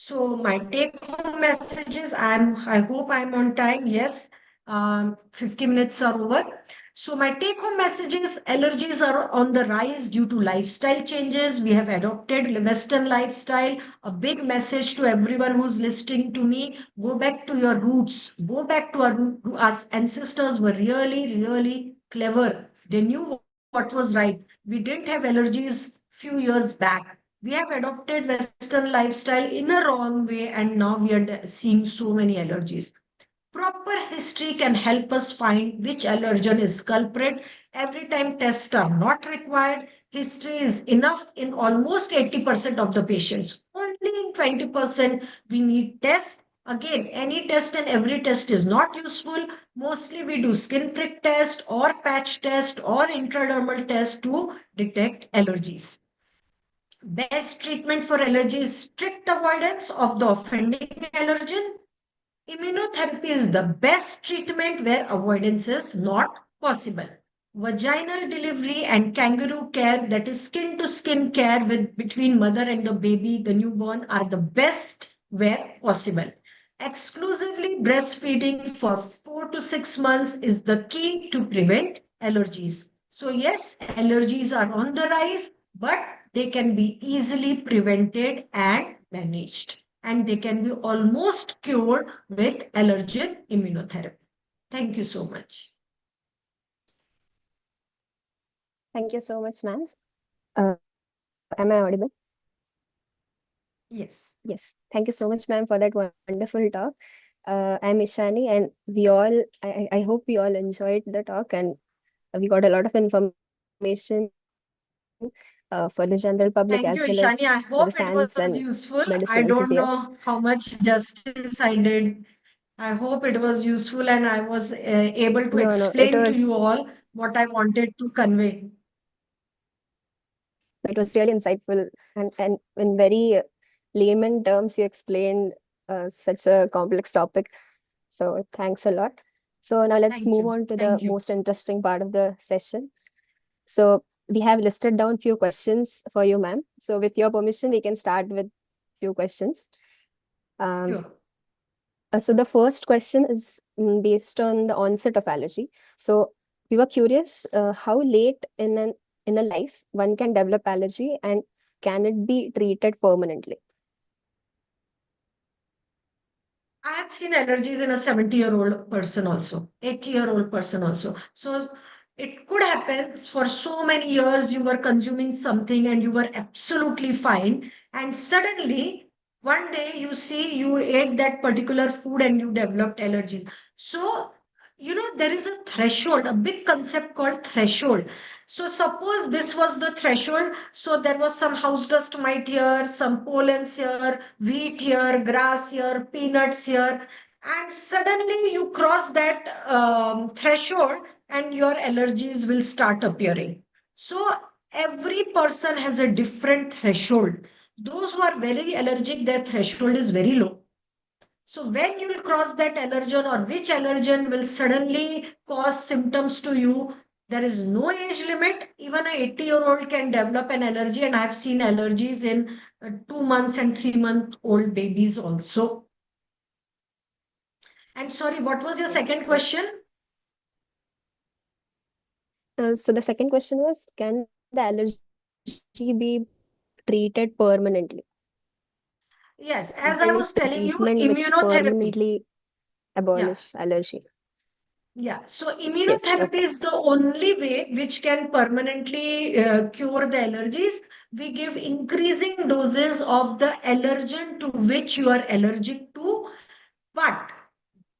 S2: So my take-home messages, I hope I'm on time. Yes, 50 minutes are over. So my take-home messages, allergies are on the rise due to lifestyle changes. We have adopted Western lifestyle. A big message to everyone who's listening to me: go back to your roots. Go back to our ancestors were really, really clever. They knew what was right. We didn't have allergies few years back. We have adopted Western lifestyle in a wrong way, and now we are seeing so many allergies. Proper history can help us find which allergen is culprit. Every time tests are not required, history is enough in almost 80% of the patients. Only in 20% we need tests. Again, any test and every test is not useful. Mostly we do skin prick test or patch test or intradermal test to detect allergies. Best treatment for allergy is strict avoidance of the offending allergen. Immunotherapy is the best treatment where avoidance is not possible. Vaginal delivery and kangaroo care, that is skin to skin care with between mother and the baby, the newborn, are the best where possible. Exclusively breastfeeding for 4 to 6 months is the key to prevent allergies. So yes, allergies are on the rise, but they can be easily prevented and managed, and they can be almost cured with allergen immunotherapy. Thank you so much.
S4: Thank you so much, ma'am. Am I audible?
S2: Yes.
S4: Yes. Thank you so much, ma'am, for that wonderful talk. I'm Ishani, and we all, I hope we all enjoyed the talk, and we got a lot of information for the general public
S2: Thank
S4: as
S2: you,
S4: well
S2: Ishani.
S4: as
S2: I
S4: for the
S2: hope it
S4: science
S2: was
S4: and
S2: useful. I
S4: medicine
S2: don't
S4: enthusiasts.
S2: know how much justice I did. I hope it was useful and I was able to
S4: No, it
S2: explain to you
S4: was
S2: all what I wanted to convey.
S4: really insightful, and in very layman terms, you explained such a complex topic. So thanks a lot. So now let's
S2: Thank
S4: move
S2: you.
S4: on to the
S2: Thank you.
S4: most interesting part of the session. So we have listed down few questions for you, ma'am. So with your permission, we can start with few questions.
S2: Sure.
S4: So the first question is based on the onset of allergy. So we were curious how late in a life one can develop allergy, and can it be treated permanently?
S2: I have seen allergies in a 70-year-old person also, 80-year-old person also. So it could happen for so many years you were consuming something and you were absolutely fine. And suddenly one day you see you ate that particular food and you developed allergy. So, there is a threshold, a big concept called threshold. So suppose this was the threshold. So there was some house dust mite here, some pollens here, wheat here, grass here, peanuts here, and suddenly you cross that threshold and your allergies will start appearing. So every person has a different threshold. Those who are very allergic, their threshold is very low. So when you'll cross that allergen or which allergen will suddenly cause symptoms to you, there is no age limit. Even a 80-year-old can develop an allergy, and I've seen allergies in 2 months and 3-month-old babies also. And sorry, what was your second
S4: Okay.
S2: question?
S4: So the second question was, can the allergy be treated permanently?
S2: Yes,
S4: Is
S2: as
S4: there
S2: I
S4: any
S2: was telling you,
S4: treatment which
S2: immunotherapy.
S4: permanently
S2: Yeah.
S4: abolish allergy?
S2: Yeah, so
S4: Yes.
S2: immunotherapy
S4: Okay.
S2: is the only way which can permanently cure the allergies. We give increasing doses of the allergen to which you are allergic to. But,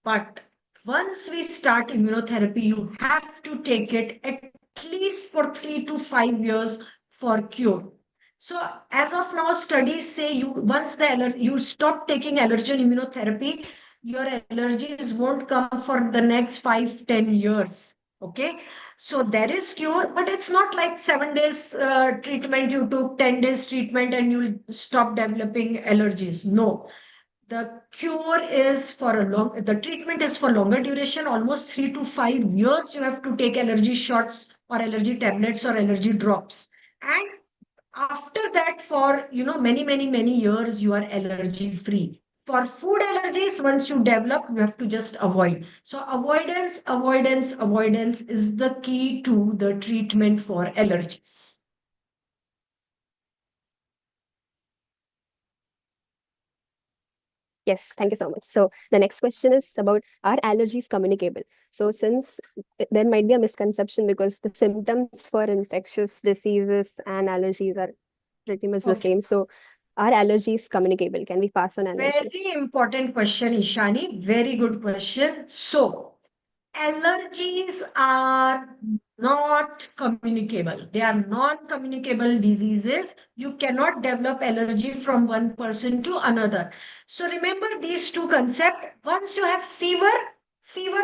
S2: but once we start immunotherapy, you have to take it at least for 3 to 5 years for cure. So as of now, studies say you stop taking allergen immunotherapy, your allergies won't come for the next 5-10 years. Okay, so there is cure, but it's not like 7 days treatment you took, 10 days treatment, and you'll stop developing allergies. No, the treatment is for longer duration, almost 3 to 5 years. You have to take allergy shots or allergy tablets or allergy drops. And After that, for many years, you are allergy free. For food allergies, once you develop, you have to just avoid. So avoidance is the key to the treatment for allergies.
S4: Yes, thank you so much. So the next question is about, are allergies communicable? So since there might be a misconception because the symptoms for infectious diseases and allergies are pretty much the
S2: Okay.
S4: same. So are allergies communicable? Can we pass on allergies?
S2: Very important question, Ishani. Very good question. So, allergies are not communicable. They are non-communicable diseases. You cannot develop allergy from one person to another. So remember these two concepts. Once you have fever,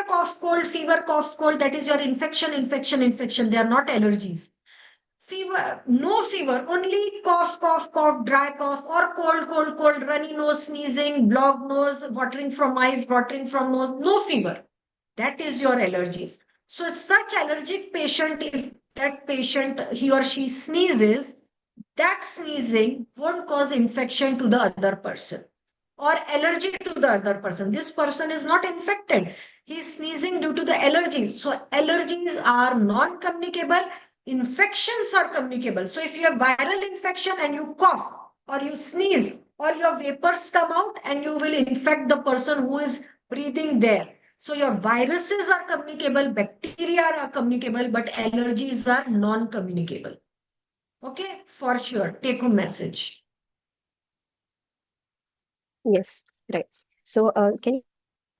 S2: cough, cold, that is your infection. They are not allergies. Fever, no fever, only cough, dry cough, or cold, runny nose, sneezing, blocked nose, watering from eyes, watering from nose, no fever. That is your allergies. So such allergic patient, if that patient, he or she sneezes, that sneezing won't cause infection to the other person or allergy to the other person. This person is not infected. He's sneezing due to the allergies. So allergies are non-communicable. Infections are communicable. So if you have viral infection and you cough or you sneeze, all your vapors come out and you will infect the person who is breathing there. So your viruses are communicable, bacteria are communicable, but allergies are non-communicable. Okay, for sure. Take home message.
S4: Yes, right. So can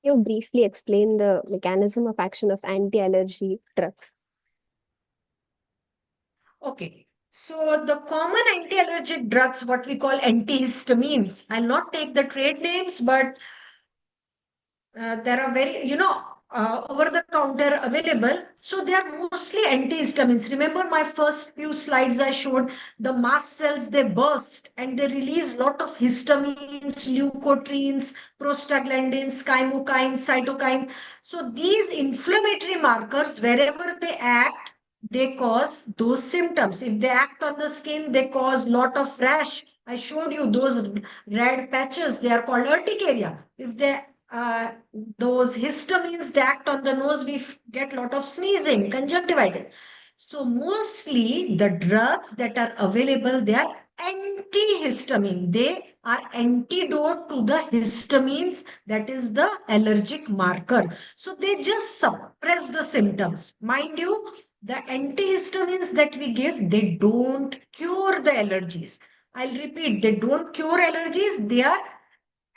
S4: you briefly explain the mechanism of action of anti-allergy drugs?
S2: Okay. So the common anti-allergic drugs, what we call antihistamines, I'll not take the trade names, but there are very, over the counter available. So they are mostly antihistamines. Remember my first few slides I showed the mast cells, they burst and they release lot of histamines, leukotrienes, prostaglandins, chymokines, cytokines. So these inflammatory markers, wherever they act, they cause those symptoms. If they act on the skin, they cause lot of rash. I showed you those red patches. They are called urticaria. If they those histamines they act on the nose, we get lot of sneezing, conjunctivitis. So mostly the drugs that are available, they are antihistamine. They are antidote to the histamines, that is the allergic marker. So they just suppress the symptoms. Mind you, the antihistamines that we give, they don't cure the allergies. I'll repeat, they don't cure allergies. They are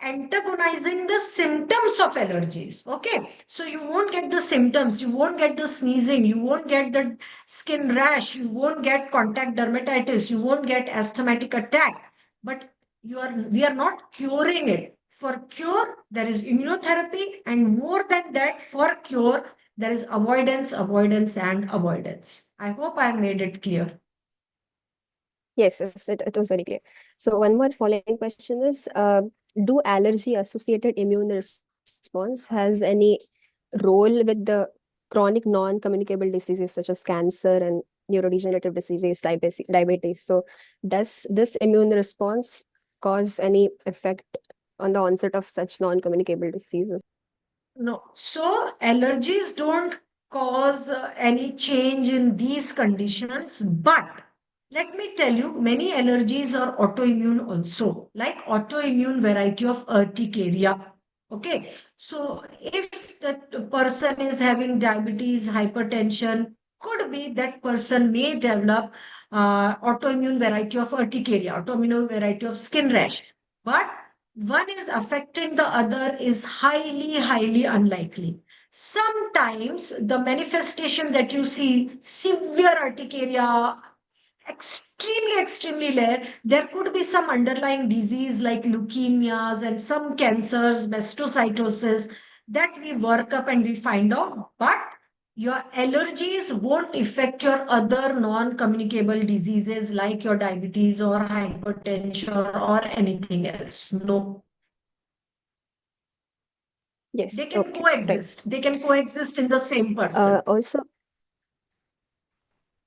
S2: antagonizing the symptoms of allergies. Okay, so you won't get the symptoms, you won't get the sneezing, you won't get the skin rash, you won't get contact dermatitis, you won't get asthmatic attack, but we are not curing it. For cure there is immunotherapy, and more than that, for cure there is avoidance. I hope I made it clear.
S4: Yes, it was very clear. So one more following question is, do allergy-associated immune response has any role with the chronic non-communicable diseases such as cancer and neurodegenerative diseases, diabetes? So does this immune response cause any effect on the onset of such non-communicable diseases?
S2: No. So allergies don't cause any change in these conditions, but let me tell you, many allergies are autoimmune also, like autoimmune variety of urticaria. Okay. So if the person is having diabetes, hypertension, could be that person may develop autoimmune variety of urticaria, autoimmune variety of skin rash. But one is affecting the other is highly unlikely. Sometimes the manifestation that you see, severe urticaria, extremely rare, there could be some underlying disease like leukemias and some cancers, mastocytosis, that we work up and we find out. But your allergies won't affect your other non-communicable diseases like your diabetes or hypertension or anything else. No. They
S4: Yes,
S2: can
S4: okay, right.
S2: coexist. They can coexist in the same person.
S4: Also,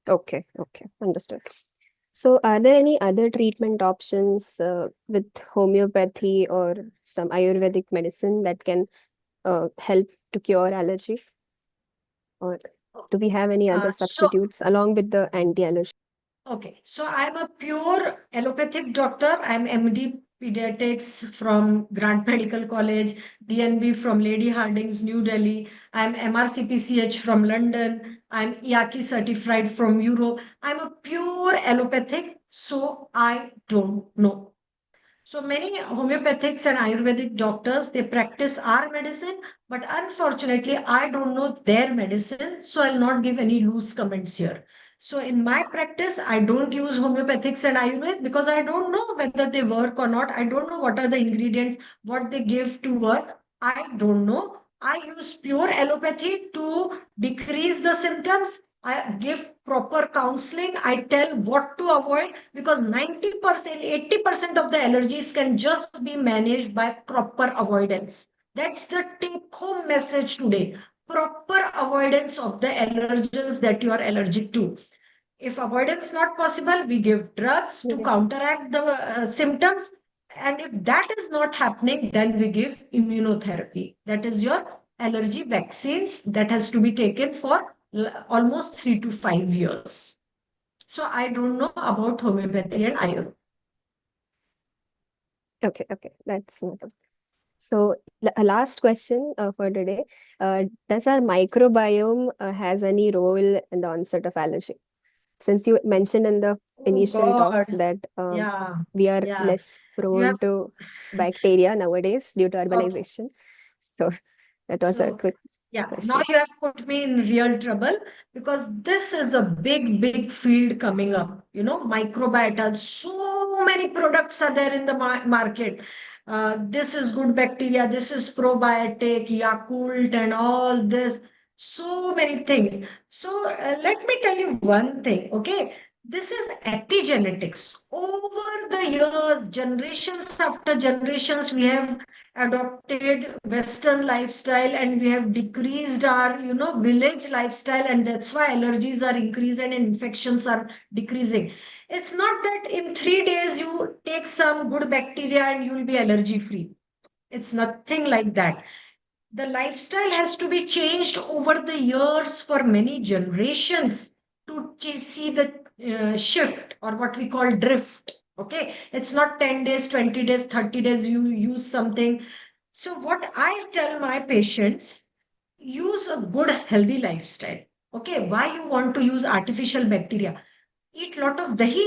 S4: okay, understood. So, are there any other treatment options with homeopathy or some Ayurvedic medicine that can help to cure allergy? Or do we have any other
S2: So,
S4: substitutes along with the anti-allergy?
S2: okay, so I'm a pure allopathic doctor. I'm MD Pediatrics from Grant Medical College, DNB from Lady Harding's New Delhi. I'm MRCPCH from London. I'm IACI certified from Europe. I'm a pure allopathic, so I don't know. So many homeopathics and Ayurvedic doctors, they practice our medicine, but unfortunately, I don't know their medicine, so I'll not give any loose comments here. So in my practice, I don't use homeopathics and Ayurvedic because I don't know whether they work or not. I don't know what are the ingredients, what they give to work. I don't know. I use pure allopathy to decrease the symptoms. I give proper counseling. I tell what to avoid because 90%, 80% of the allergies can just be managed by proper avoidance. That's the take home message today. Proper avoidance of the allergens that you are allergic to. If avoidance not possible, we give drugs to
S4: Yes.
S2: counteract the symptoms. And if that is not happening, then we give immunotherapy. That is your allergy vaccines that has to be taken for almost 3 to 5 years. So I don't know about homeopathy and
S4: Yes.
S2: Ayurveda.
S4: Okay. That's noted. So, a last question for today. Does our microbiome has any role in the onset of allergy? Since you mentioned in the
S2: Oh
S4: initial talk
S2: God.
S4: that
S2: Yeah.
S4: we are
S2: Yeah.
S4: less
S2: You have
S4: prone to bacteria nowadays due to
S2: okay.
S4: urbanization. So, that was a
S2: So
S4: quick
S2: yeah, now
S4: question.
S2: you have put me in real trouble because this is a big field coming up. You know, microbiota. So many products are there in the market. This is good bacteria. This is probiotic, Yakult, and all this. So many things. So let me tell you one thing. Okay, this is epigenetics. Over the years, generations after generations, we have adopted western lifestyle and we have decreased our village lifestyle, and that's why allergies are increasing and infections are decreasing. It's not that in 3 days you take some good bacteria and you will be allergy free. It's nothing like that. The lifestyle has to be changed over the years for many generations to see the shift, or what we call drift. Okay, it's not 10 days, 20 days, 30 days you use something. So what I tell my patients, use a good healthy lifestyle. Okay, why you want to use artificial bacteria? Eat lot of dahi.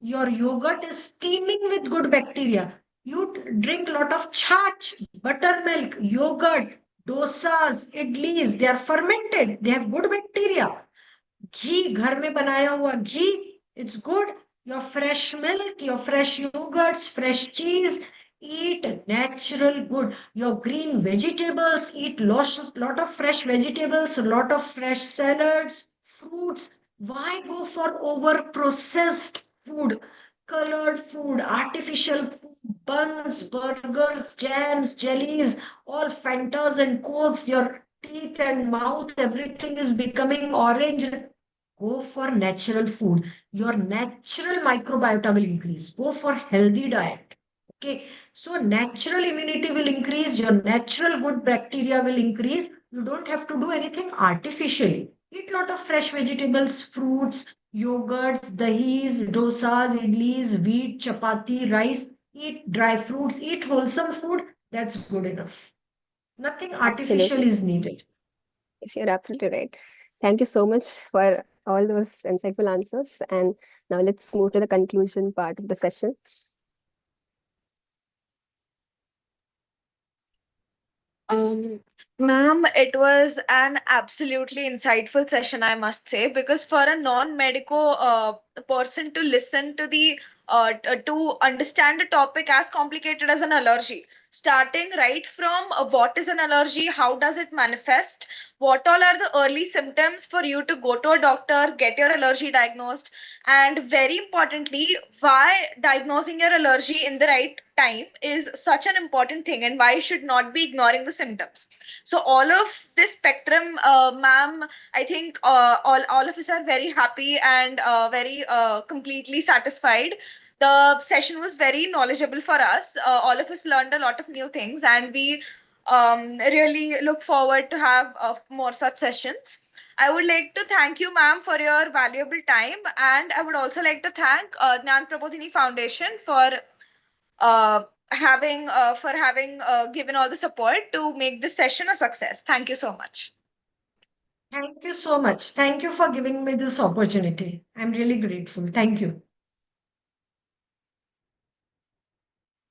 S2: Your yogurt is steaming with good bacteria. You drink lot of chach, buttermilk, yogurt, dosas, idlis. They are fermented. They have good bacteria. Ghee, घर में बनाया हुआ ghee, it's good. Your fresh milk, your fresh yogurts, fresh cheese. Eat natural good. Your green vegetables, eat lot of fresh vegetables, lot of fresh salads, fruits. Why go for over processed food, colored food, artificial food, buns, burgers, jams, jellies, all Fantas and Cokes? Your teeth and mouth, everything is becoming orange. Go for natural food. Your natural microbiota will increase. Go for healthy diet. Okay, so natural immunity will increase. Your natural good bacteria will increase. You don't have to do anything artificially. Eat lot of fresh vegetables, fruits, yogurts, dahis, dosas, idlis, wheat, chapati, rice. Eat dry fruits. Eat wholesome food. That's good enough. Nothing artificial
S4: Absolutely.
S2: is needed.
S4: Yes, you're absolutely right. Thank you so much for all those insightful answers. And now let's move to the conclusion part of the session.
S1: Um, Ma'am, it was an absolutely insightful session, I must say, because for a non-medico person to listen to the to understand a topic as complicated as an allergy, starting right from what is an allergy, how does it manifest, what all are the early symptoms for you to go to a doctor, get your allergy diagnosed, and very importantly, why diagnosing your allergy in the right time is such an important thing and why you should not be ignoring the symptoms. So all of this spectrum, ma'am, I think all of us are very happy and very completely satisfied. The session was very knowledgeable for us. All of us learned a lot of new things, and we really look forward to have more such sessions. I would like to thank you, ma'am, for your valuable time, and I would also like to thank Jnan Prabodhini Foundation uh, for having given all the support to make this session a success. Thank you so much.
S2: Thank you so much. Thank you for giving me this opportunity. I'm really grateful. Thank you.